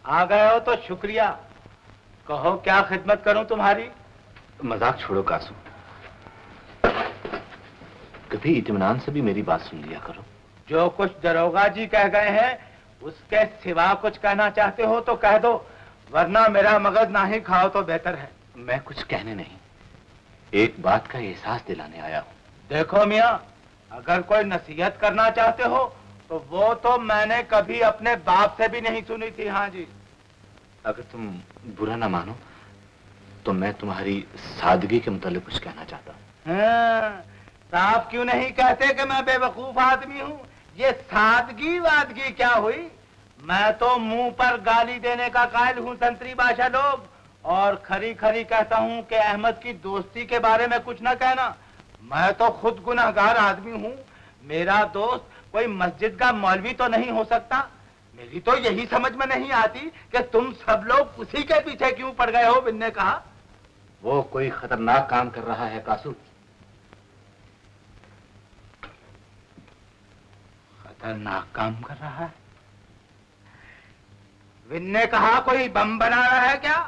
आ गए हो तो शुक्रिया। कहो क्या खिदमत करूं तुम्हारी? मजाक छोड़ो कासू, कभी इत्मीनान से भी मेरी बात सुन लिया करो। जो कुछ दरोगा जी कह गए हैं उसके सिवा कुछ कहना चाहते हो तो कह दो, वरना मेरा मगज ना ही खाओ तो बेहतर है। मैं कुछ कहने नहीं, एक बात का एहसास दिलाने आया हूँ। देखो मियाँ, अगर कोई नसीहत करना चाहते हो तो वो तो मैंने कभी अपने बाप से भी नहीं सुनी थी। हाँ जी। अगर तुम बुरा ना मानो तो मैं तुम्हारी सादगी के मुतालिक कुछ कहना चाहता हूँ। हाँ, साफ क्यों नहीं कहते कि मैं बेवकूफ आदमी हूँ? ये सादगी वादगी क्या हुई? मैं तो मुंह पर गाली देने का कायल हूँ संतरी बादशाह लोग, और खरी खरी कहता हूँ कि अहमद की दोस्ती के बारे में कुछ न कहना। मैं तो खुद गुनाहगार आदमी हूँ। मेरा दोस्त कोई मस्जिद का मौलवी तो नहीं हो सकता। मेरी तो यही समझ में नहीं आती कि तुम सब लोग उसी के पीछे क्यों पड़ गए हो। बिन ने कहा वो कोई खतरनाक काम कर रहा है कासू। खतरनाक काम कर रहा है? विन ने कहा कोई बम बना रहा है क्या?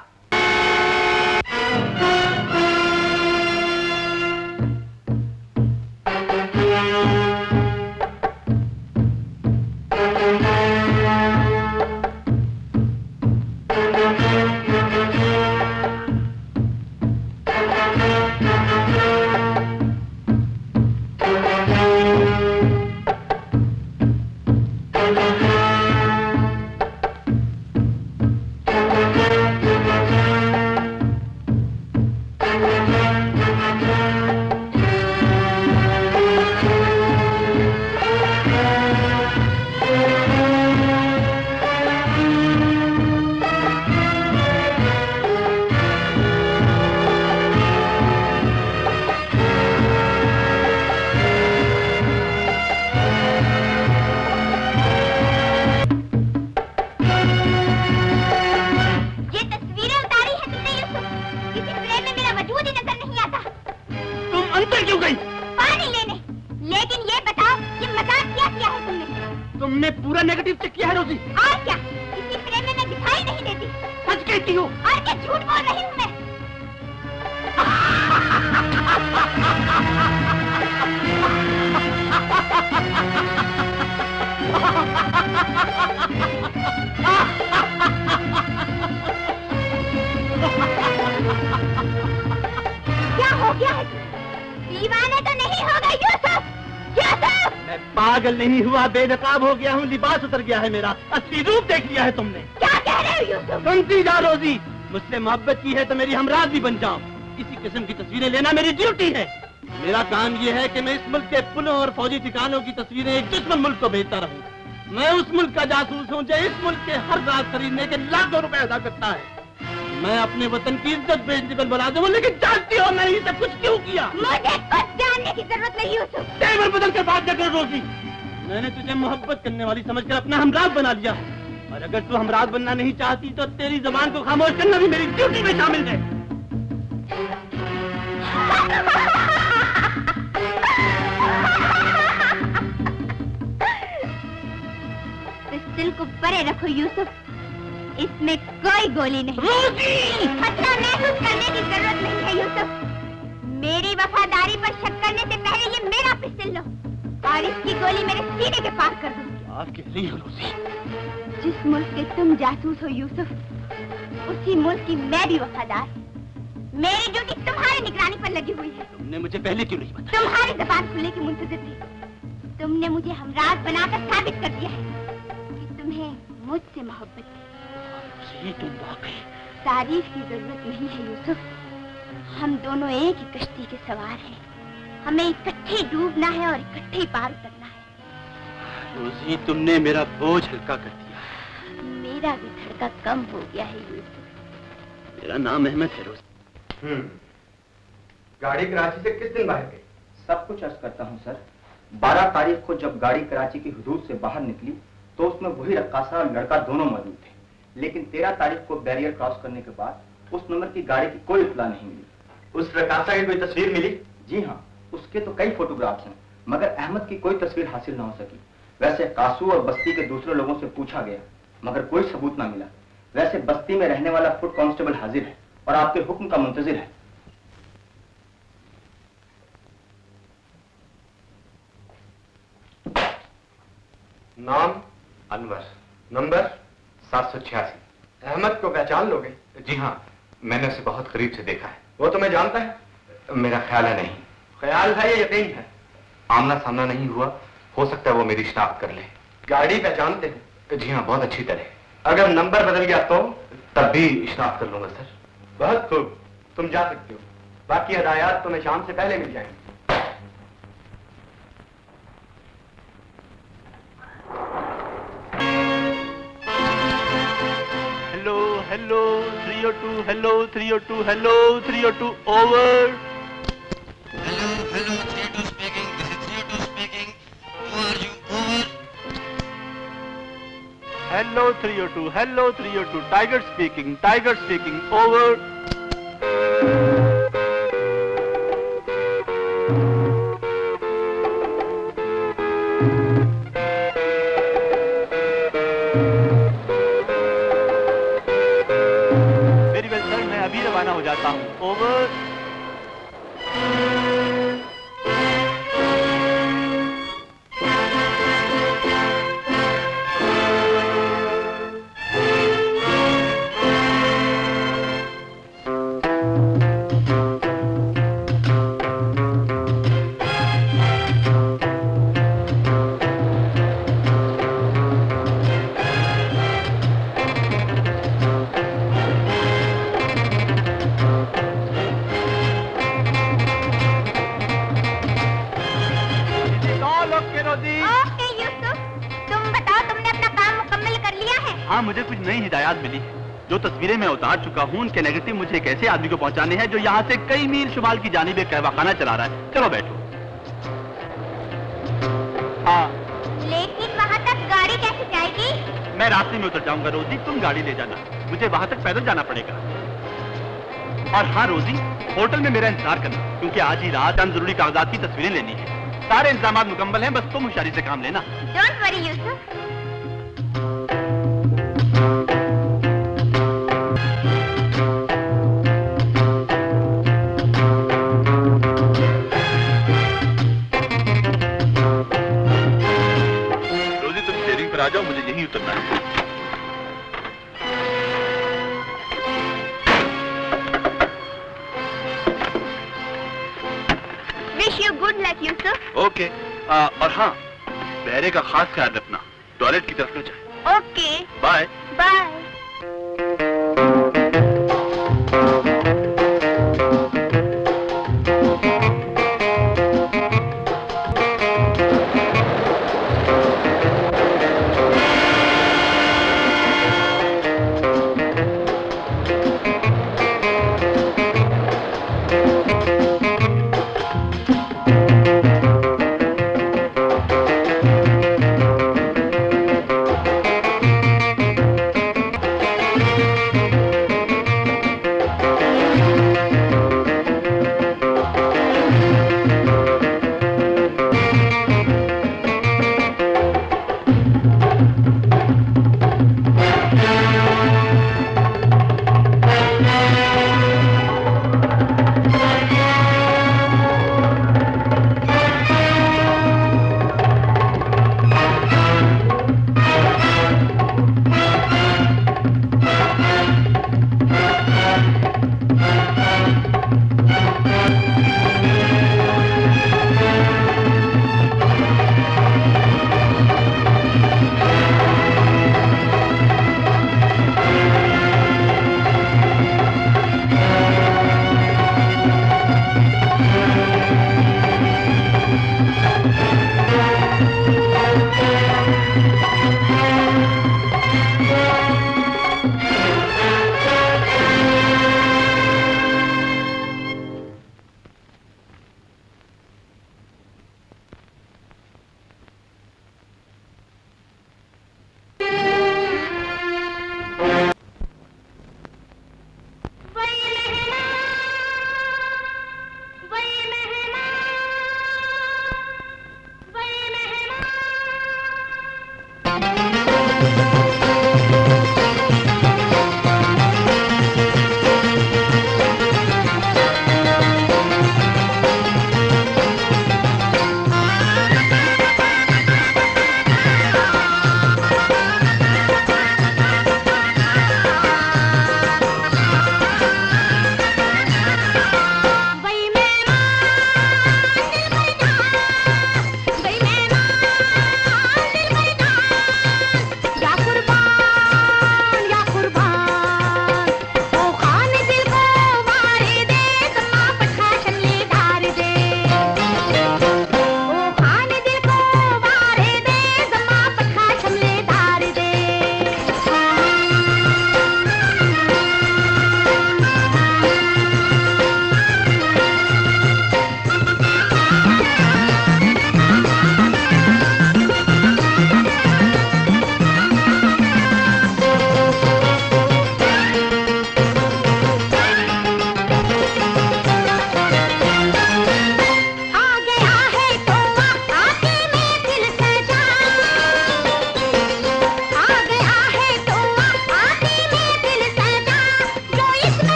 तुमने पूरा नेगेटिव चेक किया है रोजी? और क्या, इसी फ्रेम में मैं दिखाई नहीं देती। सच कहती हो? और क्या झूठ बोल रही हूँ मैं? क्या हो गया है? दीवाने तो नहीं हो गए यूसुफ? यूसुफ! मैं पागल नहीं हुआ, बेनकाब हो गया हूँ, लिबास उतर गया है मेरा, असली रूप देख लिया है तुमने। क्या कह रहे हो यूसुफ? सुनती जा रोजी, मुझसे मोहब्बत की है तो मेरी हमराज भी बन जाओ। इसी किस्म की तस्वीरें लेना मेरी ड्यूटी है। मेरा काम ये है कि मैं इस मुल्क के पुलों और फौजी ठिकानों की तस्वीरें एक दुश्मन मुल्क को भेजता रहूं। मैं उस मुल्क का जासूस हूँ जो इस मुल्क के हर रात खरीदने के लाखों रुपए अदा करता है। मैं अपने वतन की इज्जत बेचने पर मुलाजिम हूँ, लेकिन जानती हो मैंने ये सब कुछ क्यों किया? मुझे कुछ जानने की जरूरत नहीं यूसुफ। तेवर बदल कर बात कर रोजी। मैंने तुझे मोहब्बत करने वाली समझकर अपना हमराज बना लिया, और अगर तू हमराज बनना नहीं चाहती तो तेरी जबान को खामोश करना भी मेरी ड्यूटी में शामिल है। पिस्टल को परे रखो यूसुफ, इसमें कोई गोली नहीं। खतरा महसूस करने की जरूरत नहीं है यूसुफ। मेरी वफादारी पर शक करने से पहले ये मेरा पिस्टल लो और इसकी गोली मेरे सीने के पार कर दो। आप कह रही हो रोजी? जिस मुल्क के तुम जासूस हो यूसुफ, उसी मुल्क की मैं भी वफादार। मेरी ड्यूटी तुम्हारी निगरानी पर लगी हुई है। तुमने मुझे पहले क्यों नहीं बताया? तुम्हारी जबान खुलने की मुंतजिर थी। तुमने मुझे हमराज बनाकर साबित कर दिया है कि तुम्हें मुझसे मोहब्बत है। तुम वाकई तारीफ की जरूरत नहीं है यूसुफ। हम दोनों एक ही कश्ती के सवार हैं। हमें इकट्ठे डूबना है और इकट्ठे ही पार उतरना है। रोजी, तुमने मेरा बोझ हल्का कर दिया। मेरा भी धड़का कम हो गया है यूसुफ। मेरा नाम अहमद है रोजी। गाड़ी कराची से किस दिन बाहर गई? सब कुछ अर्ज करता हूँ सर। 12 तारीख को जब गाड़ी कराची की हुदूद से बाहर निकली तो उसमें वही रक्कासा और लड़का दोनों मौजूद थे, लेकिन 13 तारीख को बैरियर क्रॉस करने के बाद उस नंबर की गाड़ी की कोई इत्तला नहीं मिली। उस रकासा की कोई तस्वीर मिली? जी हाँ, उसके तो कई फोटोग्राफ्स हैं, मगर अहमद की कोई तस्वीर हासिल न हो सकी। वैसे कासू और बस्ती के दूसरे लोगों से पूछा गया, मगर कोई सबूत न मिला। वैसे बस्ती में रहने वाला फुट कांस्टेबल हाजिर है और आपके हुक्म का मुंतजिर है। नाम अनवर, नंबर 786। अहमद को पहचान लोगे? जी हाँ, मैंने उसे बहुत करीब से देखा है। वो तुम्हें जानता है? मेरा ख्याल है नहीं। ख्याल है या यकीन है? आमना सामना नहीं हुआ, हो सकता है वो मेरी शिनाख्त कर ले। गाड़ी पहचानते हैं? जी हाँ, बहुत अच्छी तरह। अगर नंबर बदल गया तो तब भी शिनाख्त कर लूंगा सर। बहुत खूब, तुम जा सकते हो। बाकी हदायत तुम्हें शाम से पहले मिल जाएंगी। Hello 302, hello 302, hello 302, over. Hello 302 speaking. This is 302 speaking. Who are you? Over. Hello 302, hello 302, tiger speaking, over. हो जाता हूँ, ओवर। हाँ, मुझे कुछ नई हिदायत मिली। जो तस्वीरें मैं उतार चुका हूँ उनके नेगेटिव मुझे एक ऐसे आदमी को पहुंचाने हैं जो यहाँ से कई मील शुमाल की जानिब एक कहवाखाना चला रहा है। चलो बैठो। हाँ, लेकिन वहाँ तक गाड़ी कैसे जाएगी? मैं रास्ते में उतर जाऊंगा रोजी, तुम गाड़ी ले जाना। मुझे वहाँ तक पैदल जाना पड़ेगा। और हाँ रोजी, होटल में मेरा इंतजार करना, क्योंकि आज ही रात हम जरूरी कागजात की तस्वीरें लेनी है। सारे इंतजाम मुकम्मल हैं, बस तुम होशियारी से काम लेना। Don't worry Yusuf. आ जाओ, मुझे यहीं उतरना है। Wish you good luck, Yusuf. Okay. और हाँ, बहरे का खास ख्याल रखना, टॉयलेट की तरफ न जाए। Okay, bye bye.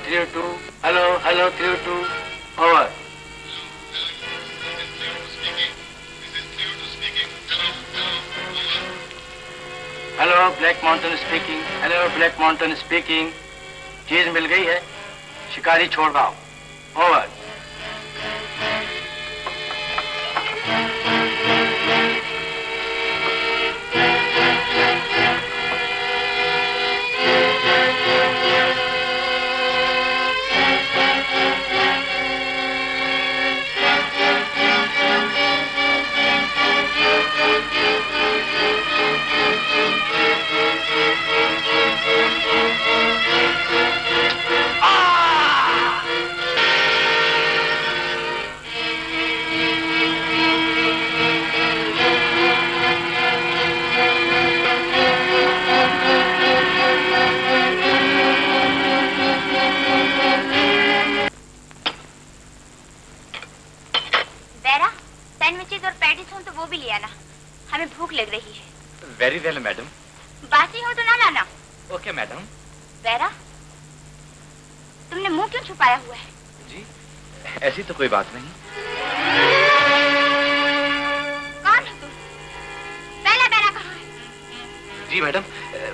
302, hello hello 302, over. Hello Black Mountain speaking, hello Black Mountain speaking. चीज मिल गई है, शिकारी छोड़ रहा हूं, ओवर। Very well madam. बासी हो तो ना लाना। Okay madam. वेरा, तुमने मुंह क्यों छुपाया हुआ है? जी ऐसी तो कोई बात नहीं। कौन है तुम? पहला बेरा कहाँ है? जी मैडम,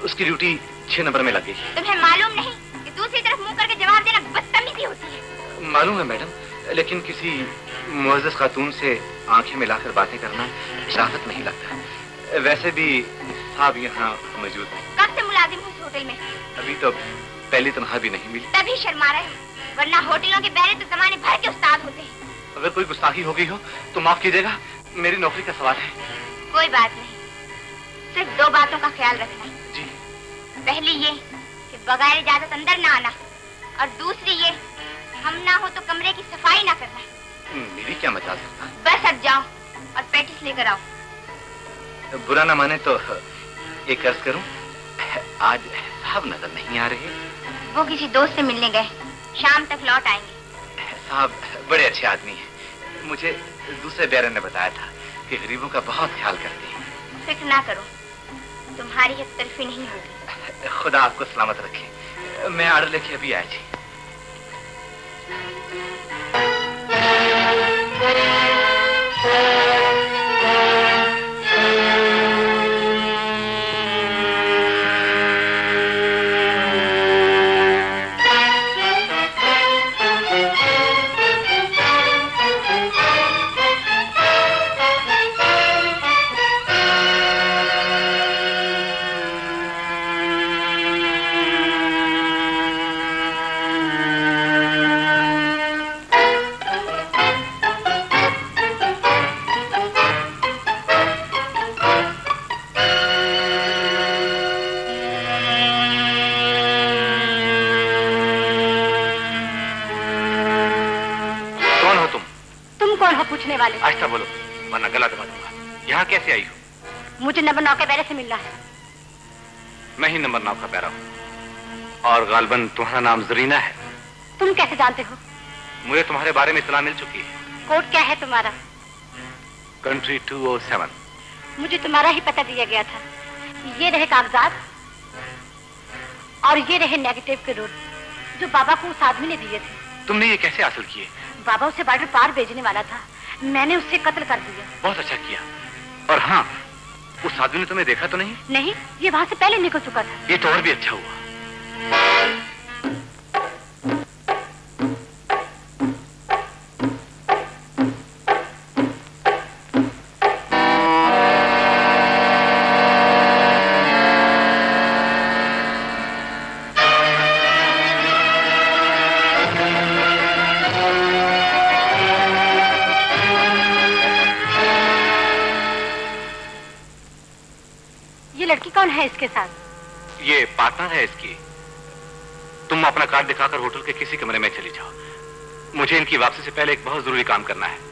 उसकी ड्यूटी 6 नंबर में लग गई। तुम्हें मालूम नहीं कि दूसरी तरफ मुंह करके जवाब देना बदतमीजी होती है? मालूम है मैडम, लेकिन किसी मुअज़्ज़ज़ खातून से आंखें मिलाकर बातें करना शराफत नहीं लगता। वैसे भी साहब यहाँ मौजूद नहीं। कब से मुलाजिम हूँ इस होटल में? अभी तो पहली तनख्वाह भी नहीं मिली। तभी शर्मा रहे हो, वरना होटलों के बैरे तो जमाने भर के उस्ताद होते हैं। अगर कोई गुस्ताखी हो गई हो तो माफ कीजिएगा, मेरी नौकरी का सवाल है। कोई बात नहीं, सिर्फ 2 बातों का ख्याल रखना। जी। पहली ये कि बगैर इजाजत अंदर ना आना, और दूसरी ये हम ना हो तो कमरे की सफाई ना करना। मेरी क्या मजाल करता? बस अब जाओ और पेटिस लेकर आओ। बुरा ना माने तो एक अर्ज करूं, आज साहब नजर नहीं आ रहे। वो किसी दोस्त से मिलने गए, शाम तक लौट आएंगे। साहब बड़े अच्छे आदमी हैं। मुझे दूसरे बैरन ने बताया था कि गरीबों का बहुत ख्याल करते हैं। फिक्र ना करो, तुम्हारी एकतरफी नहीं होगी। खुदा आपको सलामत रखे। मैं आर्डर लेके अभी आया जी। आहिस्ता बोलो वरना गला दबा दूंगा। यहाँ कैसे आई हो? मुझे नंबर 9 के बैरे से मिलना है। मैं ही नंबर 9 का बैरा हूँ और गालबन तुम्हारा नाम जरीना है। तुम कैसे जानते हो? मुझे तुम्हारे बारे में इत्तला मिल चुकी है। कोड क्या है तुम्हारा? कंट्री 207। मुझे तुम्हारा ही पता दिया गया था। ये रहे कागजात और ये रहे नेगेटिव के रोल जो बाबा को उस आदमी ने दिए थे। तुमने ये कैसे हासिल किए? बाबा उसे बॉर्डर पार भेजने वाला था, मैंने उससे कत्ल कर दिया। बहुत अच्छा किया। और हाँ, उस आदमी ने तुम्हें देखा तो नहीं? नहीं, ये वहां से पहले निकल चुका था। ये तो और भी अच्छा हुआ। कौन है इसके साथ? ये पार्टनर है इसकी। तुम अपना कार्ड दिखाकर होटल के किसी कमरे में चली जाओ। मुझे इनकी वापसी से पहले एक बहुत जरूरी काम करना है।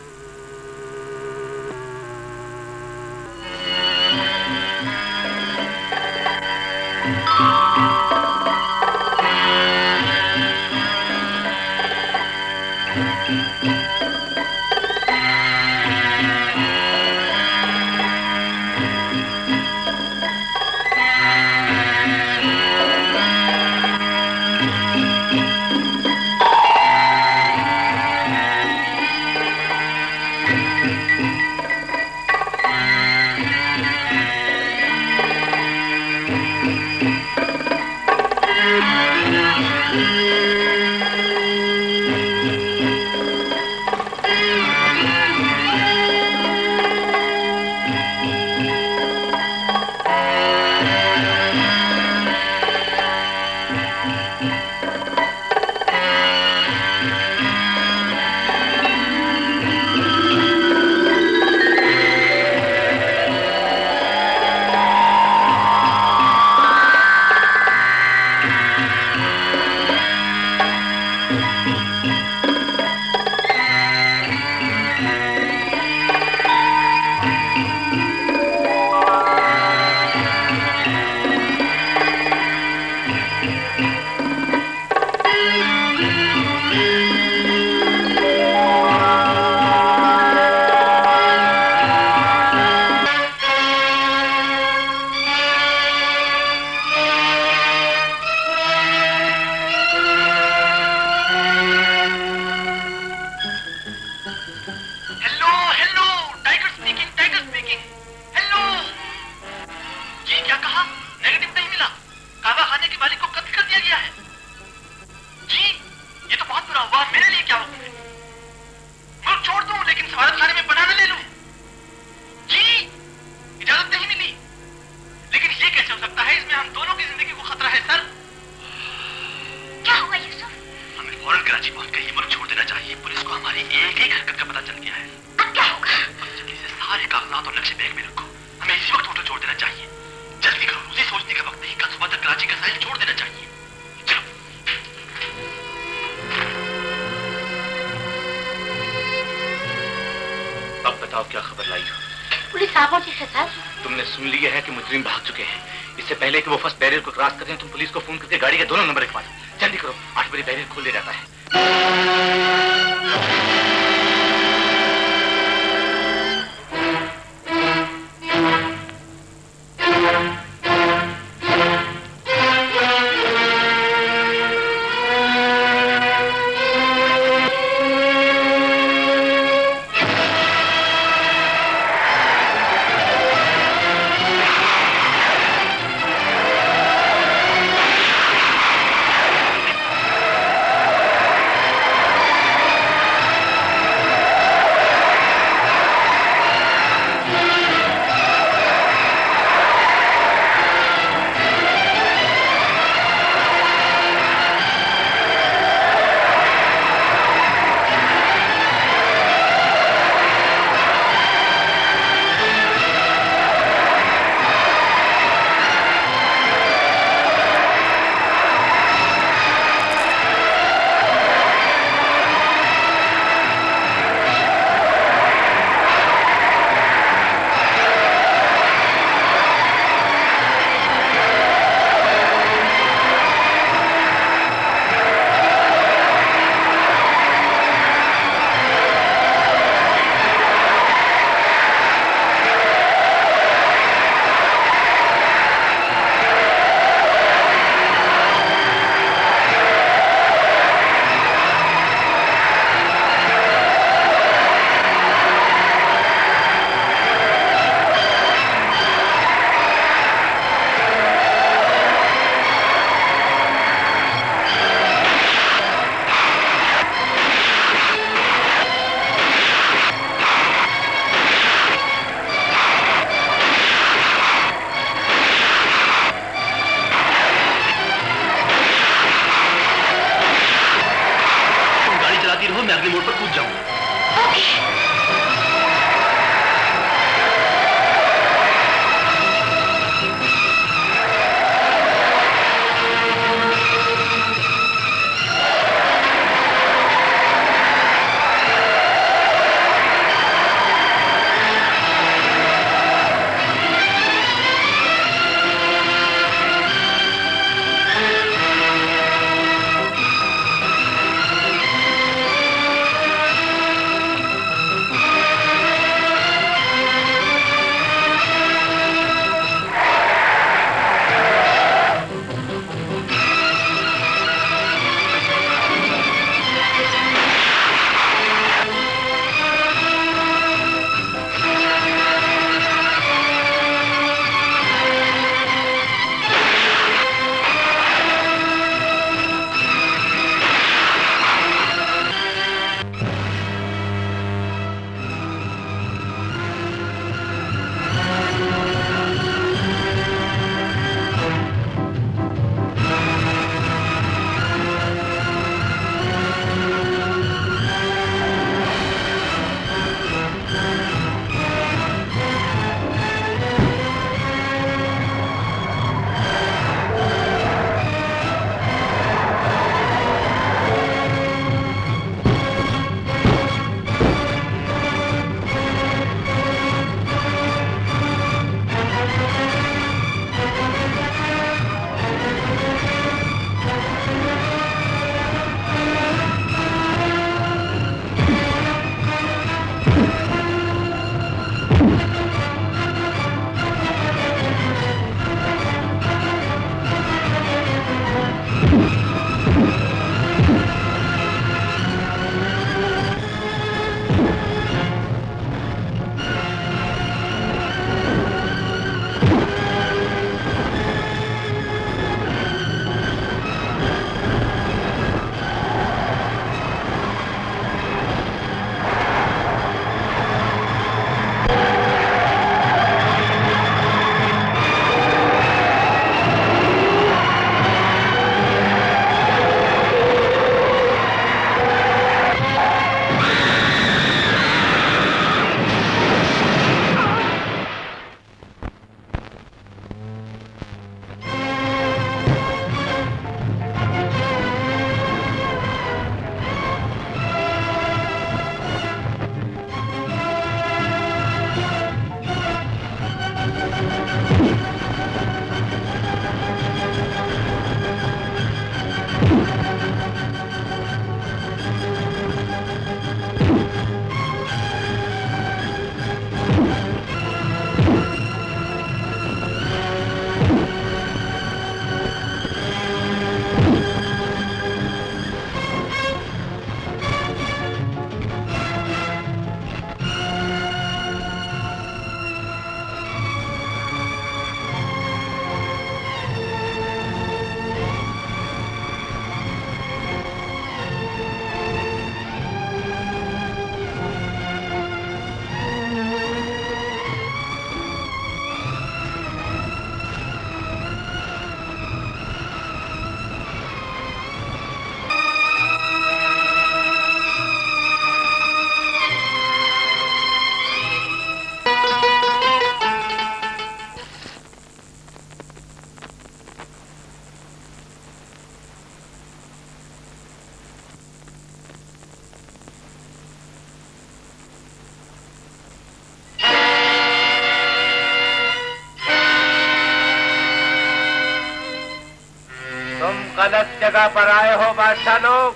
जगह पर आए हो बादशाह लोग।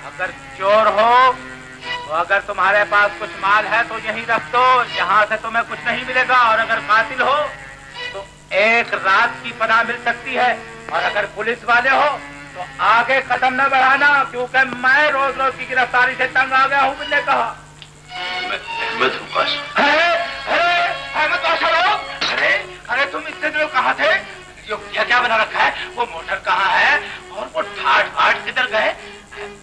अगर चोर हो तो अगर तुम्हारे पास कुछ माल है तो यहीं रख दो, यहाँ से तुम्हें कुछ नहीं मिलेगा। और अगर कातिल हो तो एक रात की पनाह मिल सकती है। और अगर पुलिस वाले हो तो आगे कदम न बढ़ाना, क्योंकि मैं रोज रोज की गिरफ्तारी से तंग आ गया हूँ। मैंने कहा अहमद हूँ कासू। अहमद बादशाह लोग, अरे तुम इतने दिनों कहाँ थे? जो क्या बना रखा है, वो मोटर कहाँ है और वो ठाठ ठाठ किधर गए?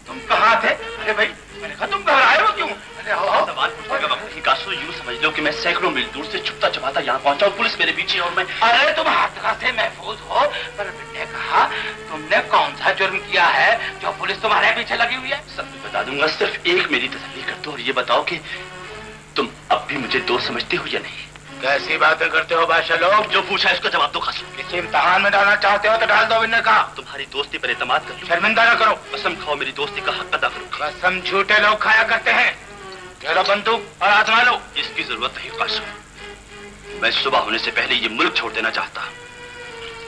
तुम कहाँ थे? अरे भाई मैंने कहा तुम घबराए हो क्यों? अरे सवाल पूछने का वक्त नहीं कासू। यूं समझ लो कि मैं सैकड़ों मील दूर से छुपता छुपाता यहाँ पहुंचा और पुलिस मेरे पीछे और मैं। अरे तुम हादसा से महफूज हो, पर मैंने कहा तुमने कौन सा जुर्म किया है जो पुलिस तुम्हारे पीछे लगी हुई है? सब बता दूंगा, सिर्फ एक मेरी तसल्ली कर दो और ये बताओ कि तुम अब भी मुझे दोस्त समझते हो या नहीं? कैसी बातें करते हो बादशाह लोग? जो पूछा है इसको जवाब दो कासू। किसी इम्तिहान में डालना चाहते हो तो डाल दो। मैंने कहा तुम्हारी दोस्ती पर एतमाद कर लूं। शर्मिंदा न करो। कसम खाओ मेरी दोस्ती का हक अदा करो। कसम झूठे लोग खाया करते हैं। चलो बंदूक और आजमा लो। इसकी जरूरत नहीं कासू। मैं सुबह होने से पहले ये मुल्क छोड़ देना चाहता।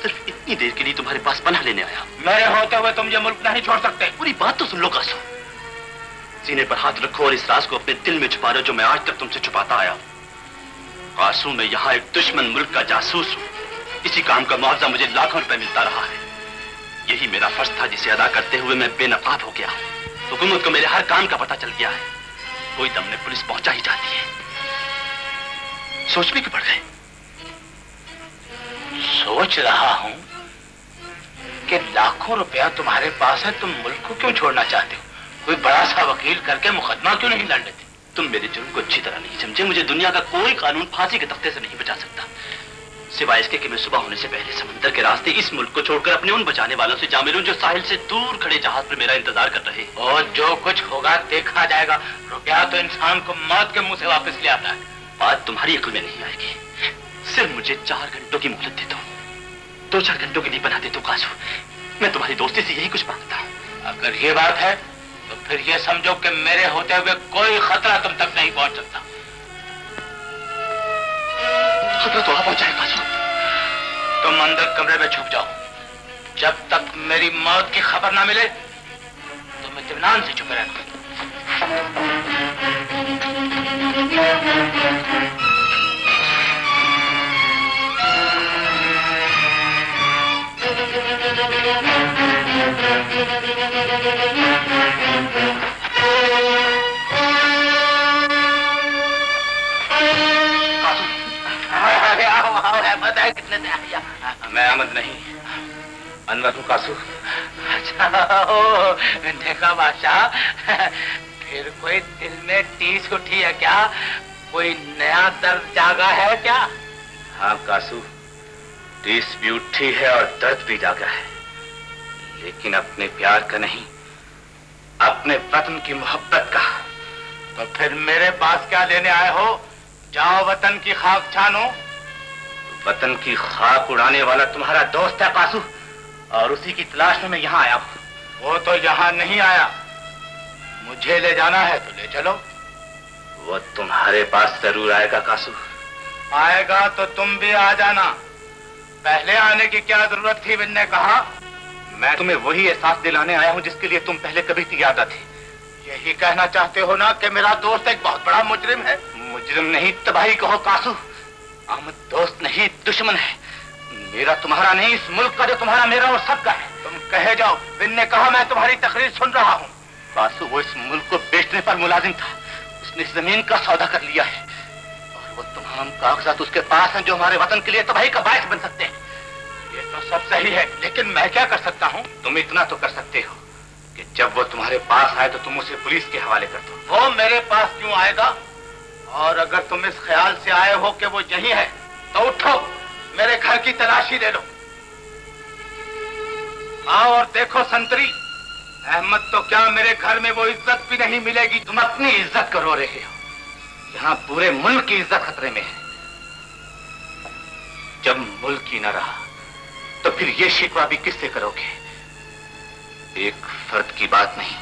सिर्फ इतनी देर के लिए तुम्हारे पास पनाह लेने आया। मेरे होते हुए तुम ये मुल्क नहीं छोड़ सकते। पूरी बात तो सुन लो कासू। सीने पर हाथ रखो और इस राज को अपने दिल में छुपा लो जो मैं आज तक तुमसे छुपाता आया हूं। कासू, मैं यहाँ एक दुश्मन मुल्क का जासूस हूँ। इसी काम का मुआवजा मुझे लाखों रुपए मिलता रहा है। यही मेरा फर्ज था जिसे अदा करते हुए मैं बेनकाब हो गया। हुकूमत को मेरे हर काम का पता चल गया है। कोई दम में पुलिस पहुंचा ही जाती है। सोच में क्यों पड़ गए? सोच रहा हूँ कि लाखों रुपया तुम्हारे पास है, तुम मुल्क को क्यों छोड़ना चाहते हो? कोई बड़ा सा वकील करके मुकदमा क्यों नहीं लड़ लेते? तुम मेरे जुर्म को अच्छी तरह नहीं समझे। मुझे दुनिया का कोई कानून फांसी के तख्ते से नहीं बचा सकता, सिवाय इसके कि मैं सुबह होने से पहले समंदर के रास्ते इस मुल्क को छोड़कर अपने उन बचाने वालों से जा मिलूं जो साहिल से दूर खड़े जहाज पर मेरा इंतजार कर रहे। और जो कुछ होगा देखा जाएगा। रुपया तो इंसान को मौत के मुंह से वापस ले आता है। बात तुम्हारी अक्ल में नहीं आएगी। सिर्फ मुझे 4 घंटों की मोहलत दे दो। 2-4 घंटों के लिए बना दे दो कासू। मैं तुम्हारी दोस्ती से यही कुछ मांगता हूँ। अगर ये बात है तो फिर ये समझो कि मेरे होते हुए कोई खतरा तुम तक नहीं पहुंच सकता। खतरा तो आ पहुंचाए कासू। तुम अंदर कमरे में छुप जाओ। जब तक मेरी मौत की खबर ना मिले तुम इत्मीनान से छुपे रहना। अहमद है, कितने से आया? मैं अहमद नहीं, अनवर हूँ कासू। अच्छा, देखा बादशाह, फिर कोई दिल में टीस उठी है क्या? कोई नया दर्द जागा है क्या? हाँ कासू, टीस भी उठी है और दर्द भी जागा है, लेकिन अपने प्यार का नहीं, अपने वतन की मोहब्बत का। तो फिर मेरे पास क्या लेने आए हो? जाओ वतन की खाक छानो। वतन की खाक उड़ाने वाला तुम्हारा दोस्त है कासू, और उसी की तलाश में मैं यहाँ आया हूँ। वो तो यहाँ नहीं आया। मुझे ले जाना है तो ले चलो। वो तुम्हारे पास जरूर आएगा कासू। आएगा तो तुम भी आ जाना। पहले आने की क्या जरूरत थी? मैंने कहा मैं तुम्हें वही एहसास दिलाने आया हूँ जिसके लिए तुम पहले कभी तैयार थे। यही कहना चाहते हो ना कि मेरा दोस्त एक बहुत बड़ा मुजरिम है? मुजरिम नहीं, तबाही कहो कासू। अहमद दोस्त नहीं, दुश्मन है। मेरा तुम्हारा नहीं, इस मुल्क का जो तुम्हारा मेरा और सबका है। तुम कहे जाओ। बिन ने कहा मैं तुम्हारी तकरीर सुन रहा हूँ। कासू, वो इस मुल्क को बेचने पर मुलाजिम था। उसने जमीन का सौदा कर लिया है और वो तमाम कागजात उसके पास हैं जो हमारे वतन के लिए तबाही का बायस बन सकते हैं। ये तो सब सही है, लेकिन मैं क्या कर सकता हूँ? तुम इतना तो कर सकते हो कि जब वो तुम्हारे पास आए तो तुम उसे पुलिस के हवाले कर दो। वो मेरे पास क्यों आएगा? और अगर तुम इस ख्याल से आए हो कि वो यही है तो उठो, मेरे घर की तलाशी ले लो। आओ और देखो संतरी, अहमद तो क्या मेरे घर में वो इज्जत भी नहीं मिलेगी। तुम अपनी इज्जत को रो रहे हो, यहाँ पूरे मुल्क की इज्जत खतरे में है। जब मुल्क ही न रहा तो फिर ये शिकवा भी किससे करोगे? एक फर्द की बात नहीं,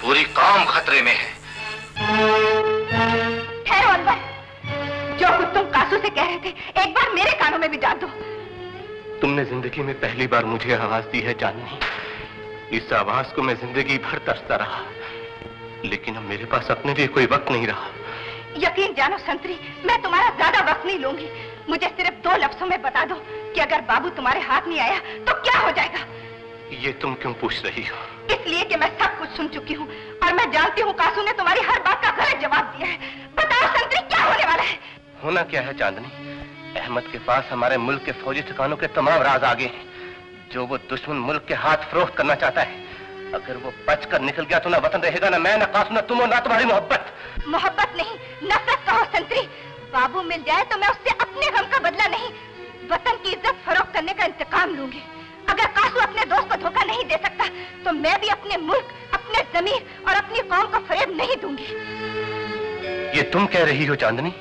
पूरी कौम खतरे में है। ठहरो अनवर, जो कुछ तुम कासू से कह रहे थे एक बार मेरे कानों में भी डाल दो। तुमने जिंदगी में पहली बार मुझे आवाज दी है जाननी। इस आवाज को मैं जिंदगी भर तरसता रहा, लेकिन अब मेरे पास अपने लिए कोई वक्त नहीं रहा। यकीन जानो संतरी, मैं तुम्हारा ज्यादा वक्त नहीं लूंगी। मुझे सिर्फ 2 लफ्जों में बता दो कि अगर बाबू तुम्हारे हाथ नहीं आया तो क्या हो जाएगा? ये तुम क्यों पूछ रही हो? इसलिए कि मैं सब कुछ सुन चुकी हूँ और मैं जानती हूँ कासू ने तुम्हारी हर बात का गलत जवाब दिया है। बताओ संतरी, क्या होने वाला है? होना क्या है चांदनी? अहमद के पास हमारे मुल्क के फौजी ठिकानों के तमाम राज आगे हैं, जो वो दुश्मन मुल्क के हाथ फरोख्त करना चाहता है। अगर वो बचकर निकल गया तो ना वतन रहेगा, ना मैं, ना कासू, ना तुम और ना तुम्हारी मोहब्बत। मोहब्बत नहीं, नफरत कहो संतरी। बाबू मिल जाए तो मैं उससे अपने गम का बदला नहीं, वतन की इज्जत फरोख्त करने का इंतकाम लूंगी। अगर कासू अपने दोस्त को धोखा नहीं दे सकता तो मैं भी अपने मुल्क, अपने जमीर और अपनी कौम को फरेब नहीं दूंगी। ये तुम कह रही हो चांदनी?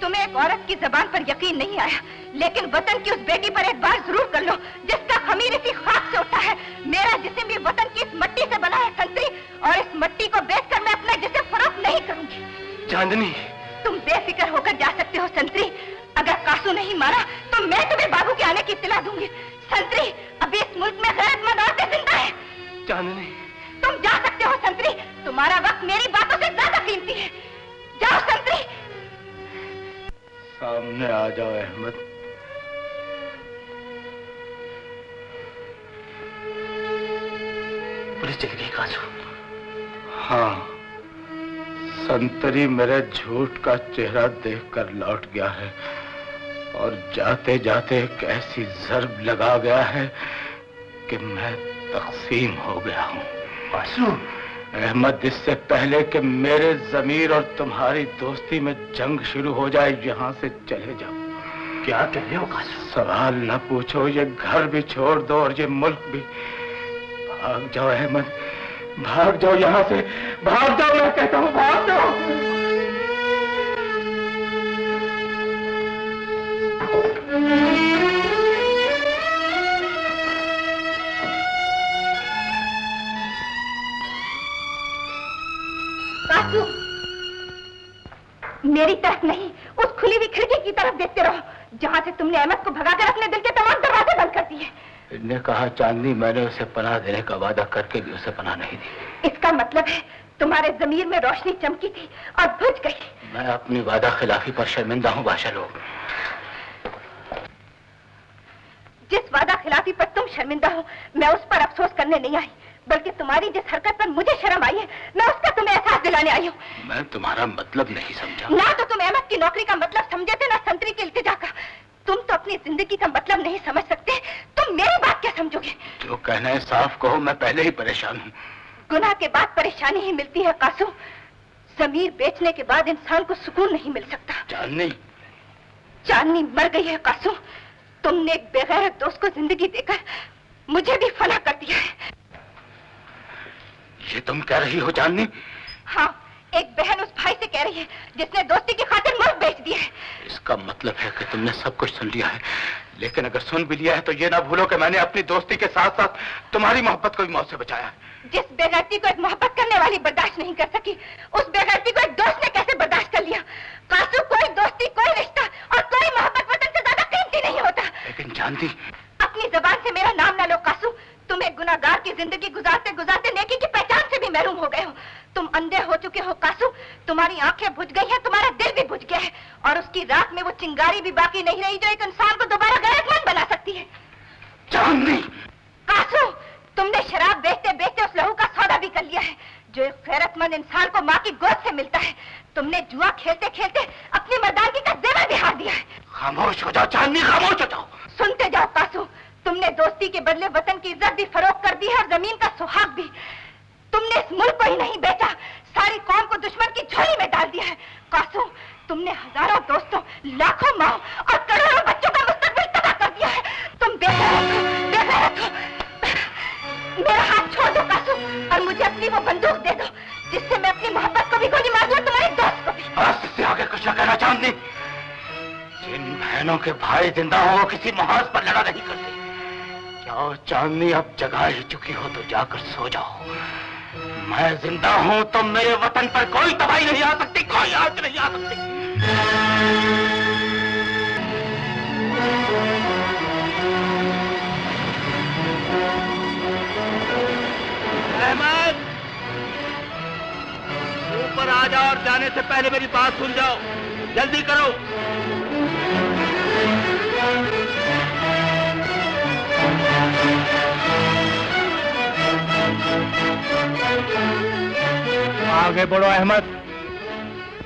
तुम्हें एक औरत की जबान पर यकीन नहीं आया, लेकिन वतन की उस बेटी पर एक बार जरूर कर लो जिसका खमीर इसी खाक से उठा है। मेरा जिस्म भी वतन की इस मिट्टी से बना है संतरी, और इस मिट्टी को बेचकर मैं अपना जिस्म फरोख्त नहीं करूंगी। चांदनी, तुम बेफिक्र होकर जा सकते हो संतरी। अगर कासू नहीं मारा तो मैं तुम्हें बाबू के आने की इत्तला दूंगी। संतरी, अभी इस मुल्क में गैरतमंद औरतें जिंदा है। चांदनी, तुम जा सकते हो संतरी, तुम्हारा वक्त मेरी बातों से ज्यादा कीमती है। जाओ संतरी। सामने आ जाओ अहमद। पुलिस चली गई कासू? हाँ, संतरी मेरे झूठ का चेहरा देखकर लौट गया है और जाते जाते एक ऐसी ज़र्ब लगा गया है कि मैं तकसीम हो गया हूँ। कासू, अहमद, इससे पहले कि मेरे जमीर और तुम्हारी दोस्ती में जंग शुरू हो जाए, यहाँ से चले जाओ। क्या कह रहे हो कासू? सवाल न पूछो, ये घर भी छोड़ दो और ये मुल्क भी। भाग जाओ अहमद, भाग जाओ यहाँ से, भाग जाओ, मैं कहता हूँ भाग जाओ। कासू, मेरी तरफ नहीं, उस खुली हुई खिड़की की तरफ देखते रहो जहाँ से तुमने अहमद को भगाकर अपने दिल के तमाम दरवाजे बंद कर दिए। ने कहा चांदनी, मैंने उसे पनाह देने का वादा करके भी उसे पनाह नहीं दी। इसका मतलब है तुम्हारे जमीर में रोशनी चमकी थी और बुझ गई। मैं अपनी वादा खिलाफी पर शर्मिंदा हूँ बादशाह लोग। जिस वादा खिलाफी पर तुम शर्मिंदा हो, मैं उस पर अफसोस करने नहीं आई, बल्कि तुम्हारी जिस हरकत पर मुझे शर्म आई है, मैं उसका तुम्हें एहसास दिलाने आई हूँ। मैं तुम्हारा मतलब नहीं समझा। ना तो तुम अहमद की नौकरी का मतलब समझे थे, ना संतरी की इल्तिजा का। तुम तो अपनी जिंदगी का मतलब नहीं समझ सकते, तुम मेरी बात क्या समझोगे? जो कहना है साफ कहो, मैं पहले ही परेशान हूँ। गुनाह के बाद परेशानी ही मिलती है कासू। जमीर बेचने के बाद इंसान को सुकून नहीं मिल सकता। चांदनी, चांदनी मर गई है कासू। तुमने एक बेगैरत दोस्त को जिंदगी देकर मुझे भी फना कर दिया है। ये तुम कह रही हो चांदनी? हाँ, एक बहन उस भाई से कह रही है जिसने दोस्ती की खातिर मुल्क बेच दिया है। इसका मतलब है कि तुमने सब कुछ सुन लिया है, लेकिन अगर सुन भी लिया है तो ये ना भूलो कि मैंने अपनी दोस्ती के साथ साथ तुम्हारी मोहब्बत को भी मौत से बचाया है। जिस बेगैरती को एक मोहब्बत करने वाली बर्दाश्त नहीं कर सकी, उस बेगैरती को एक दोस्त ने कैसे बर्दाश्त कर लिया? कासू, कोई दोस्ती, कोई रिश्ता और कोई मोहब्बत वतन से ज्यादा कीमती नहीं होता। लेकिन जानती, अपनी जबान से मेरा नाम ना लो कासू। तुम एक गुनाहगार की जिंदगी गुजारते गुजारते नेकी की पहचान से भी महरूम हो गए हो। तुम अंधे हो चुके हो कासू। तुम्हारी आंखें बुझ गई हैं, तुम्हारा दिल भी बुझ गया है, और उसकी रात में वो चिंगारी भी बाकी नहीं रही जो एक इंसान को दोबारा गैरतमंद बना सकती है। चांदनी, कासू, तुमने शराब बेचते बेचते उस लहू का सौदा भी कर लिया है जो एक गैरतमंद इंसान को माँ की गोद से मिलता है। तुमने जुआ खेलते खेलते अपनी मर्दानगी का जेवर भी हार दिया है। खामोश हो जाओ चांदनी, खामोश हो जाओ। सुनते जाओ कासू, तुमने दोस्ती के बदले वतन की इज्जत भी फरोख्त कर दी है और जमीन का सुहाग भी। तुमने इस मुल्क को ही नहीं बेचा, सारी कौम को दुश्मन की झोली में डाल दिया है। कासू, तुमने हजारों दोस्तों, लाखों माँ और करोड़ों बच्चों का मुस्तकबिल तबाह कर दिया है। तुम बेगैरत हो। मेरा हाथ छोड़ दो कासू और मुझे अपनी वो बंदूक दे दो जिससे मैं अपनी मोहब्बत को भी गोली मार दूं और तुम्हारे दोस्त को भी। बस, इससे आगे कुछ न कहना चांदनी। जिन बहनों के भाई जिंदा हो वो किसी महाज पर लड़ा नहीं करते। जाओ चांदनी, अब जगा ही चुकी हो तो जाकर सो जाओ। मैं जिंदा हूं तो मेरे वतन पर कोई तबाही नहीं आ सकती, कोई आंच नहीं आ सकती। बाहर आ जाओ और जाने से पहले मेरी बात सुन जाओ। जल्दी करो। आगे बढ़ो अहमद,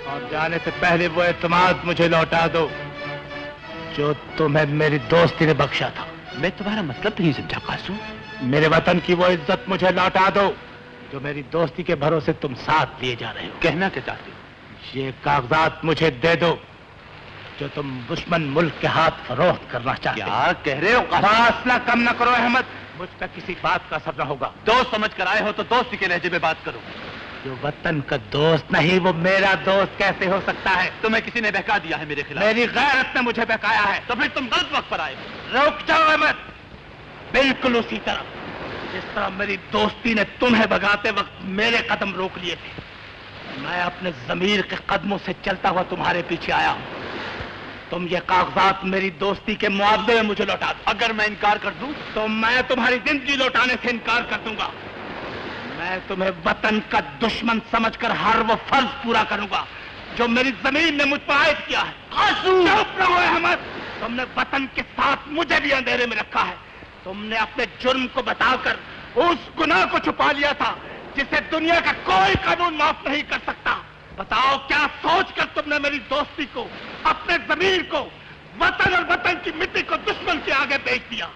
और जाने से पहले वो एतमाद मुझे लौटा दो जो तुम्हें मेरी दोस्ती ने बख्शा था। मैं तुम्हारा मतलब नहीं समझा कासू। मेरे वतन की वो इज्जत मुझे लौटा दो जो मेरी दोस्ती के भरोसे तुम साथ लिए जा रहे हो। कहना क्या चाहते हो? ये कागजात मुझे दे दो जो तुम दुश्मन मुल्क के हाथ फरोख्त करना चाहते हो। क्या कह रहे हो? फासला कम न करो अहमद, मुझ पर किसी बात का असर न होगा। दोस्त समझ कर आए हो तो दोस्ती के लहजे में बात करो। जो वतन का दोस्त नहीं वो मेरा दोस्त कैसे हो सकता है? तुम्हें किसी ने बहका दिया है मेरे खिलाफ। मेरी गैरत ने मुझे बहकाया है। तो फिर तुम गलत वक्त पर आए। रुक जाओ अहमद, बिल्कुल उसी तरह जिस तरह मेरी दोस्ती ने तुम्हें भगाते वक्त मेरे कदम रोक लिए थे। मैं अपने जमीर के कदमों से चलता हुआ तुम्हारे पीछे आया हूं। तुम ये कागजात मेरी दोस्ती के मुआवजे में मुझे लौटा दो। अगर मैं इनकार कर दूं तो मैं तुम्हारी जिंदगी लौटाने से इनकार कर दूंगा। मैं तुम्हें वतन का दुश्मन समझकर हर वो फर्ज पूरा करूंगा जो मेरी जमीन ने मुझ पर आयद किया है। चुप रहो अहमद, तुमने वतन के साथ मुझे भी अंधेरे में रखा है। तुमने अपने जुर्म को बताकर उस गुनाह को छुपा लिया था जिसे दुनिया का कोई कानून माफ नहीं कर सकता। बताओ क्या सोचकर तुमने मेरी दोस्ती को, अपने जमीन को, वतन और वतन की मिट्टी को दुश्मन के आगे बेच दिया?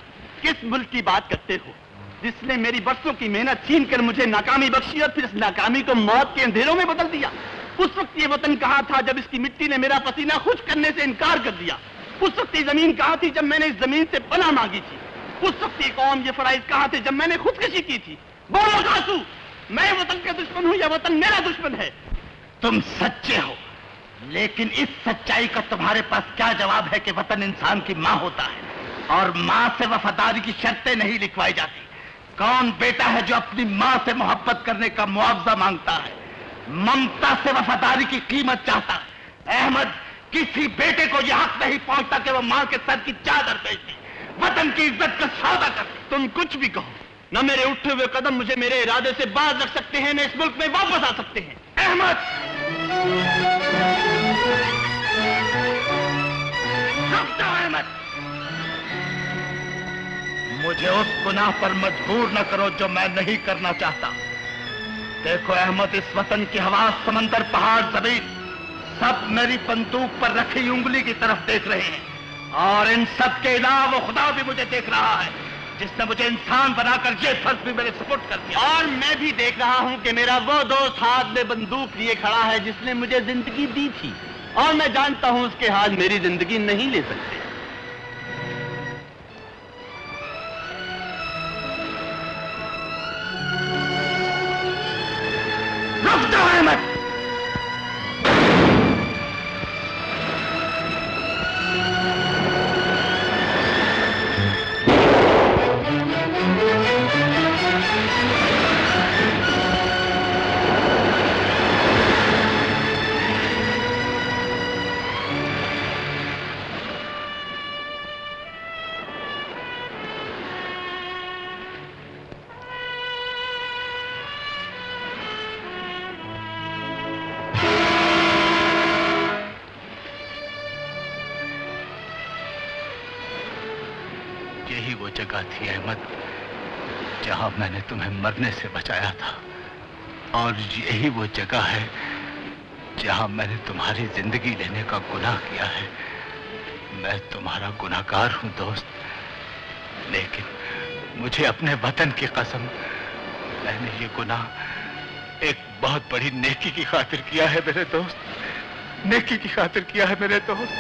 किस मुल्क की बात करते हो जिसने मेरी बरसों की मेहनत छीन कर मुझे नाकामी बख्शी और फिर इस नाकामी को मौत के अंधेरों में बदल दिया? उस वक्त ये वतन कहाँ था जब इसकी मिट्टी ने मेरा पसीना खुश करने से इनकार कर दिया? उस वक्त ये जमीन कहाँ थी जब मैंने इस जमीन से पनाह मांगी थी? उस वक्त ये कौम, ये फराइज कहाँ थे जब मैंने खुदकशी की थी? बोलो कासू, मैं वतन का दुश्मन हूं या वतन मेरा दुश्मन है? तुम सच्चे हो, लेकिन इस सच्चाई का तुम्हारे पास क्या जवाब है कि वतन इंसान की माँ होता है और माँ से वफादारी की शर्तें नहीं लिखवाई जाती? कौन बेटा है जो अपनी माँ से मोहब्बत करने का मुआवजा मांगता है, ममता से वफादारी की कीमत चाहता है? अहमद, किसी बेटे को यह हक नहीं पहुंचता कि वो माँ के सर की चादर बेच दे, वतन की इज्जत का सौदा कर दे। तुम कुछ भी कहो, न मेरे उठे हुए कदम मुझे मेरे इरादे से बाज रख सकते हैं, न इस मुल्क में वापस आ सकते हैं। अहमद, रुक जाओ अहमद, मुझे उस गुनाह पर मजबूर न करो जो मैं नहीं करना चाहता। देखो अहमद, इस वतन की हवा, समंदर, पहाड़, जमीन सब मेरी बंदूक पर रखी उंगली की तरफ देख रहे हैं, और इन सब के अलावा वो खुदा भी मुझे देख रहा है जिसने मुझे इंसान बनाकर ये फर्ज भी मेरे सुपुर्द कर दिया। और मैं भी देख रहा हूं कि मेरा वो दोस्त हाथ में बंदूक लिए खड़ा है जिसने मुझे जिंदगी दी थी, और मैं जानता हूं उसके हाथ मेरी जिंदगी नहीं ले सकते। रुक जाओ अहमद, यही वो जगह थी अहमद जहां मैंने तुम्हें मरने से बचाया था, और यही वो जगह है जहां मैंने तुम्हारी जिंदगी लेने का गुनाह किया है। मैं तुम्हारा गुनाहगार हूं दोस्त, लेकिन मुझे अपने वतन की कसम, मैंने ये गुनाह एक बहुत बड़ी नेकी की खातिर किया है मेरे दोस्त, नेकी की खातिर किया है मेरे दोस्त।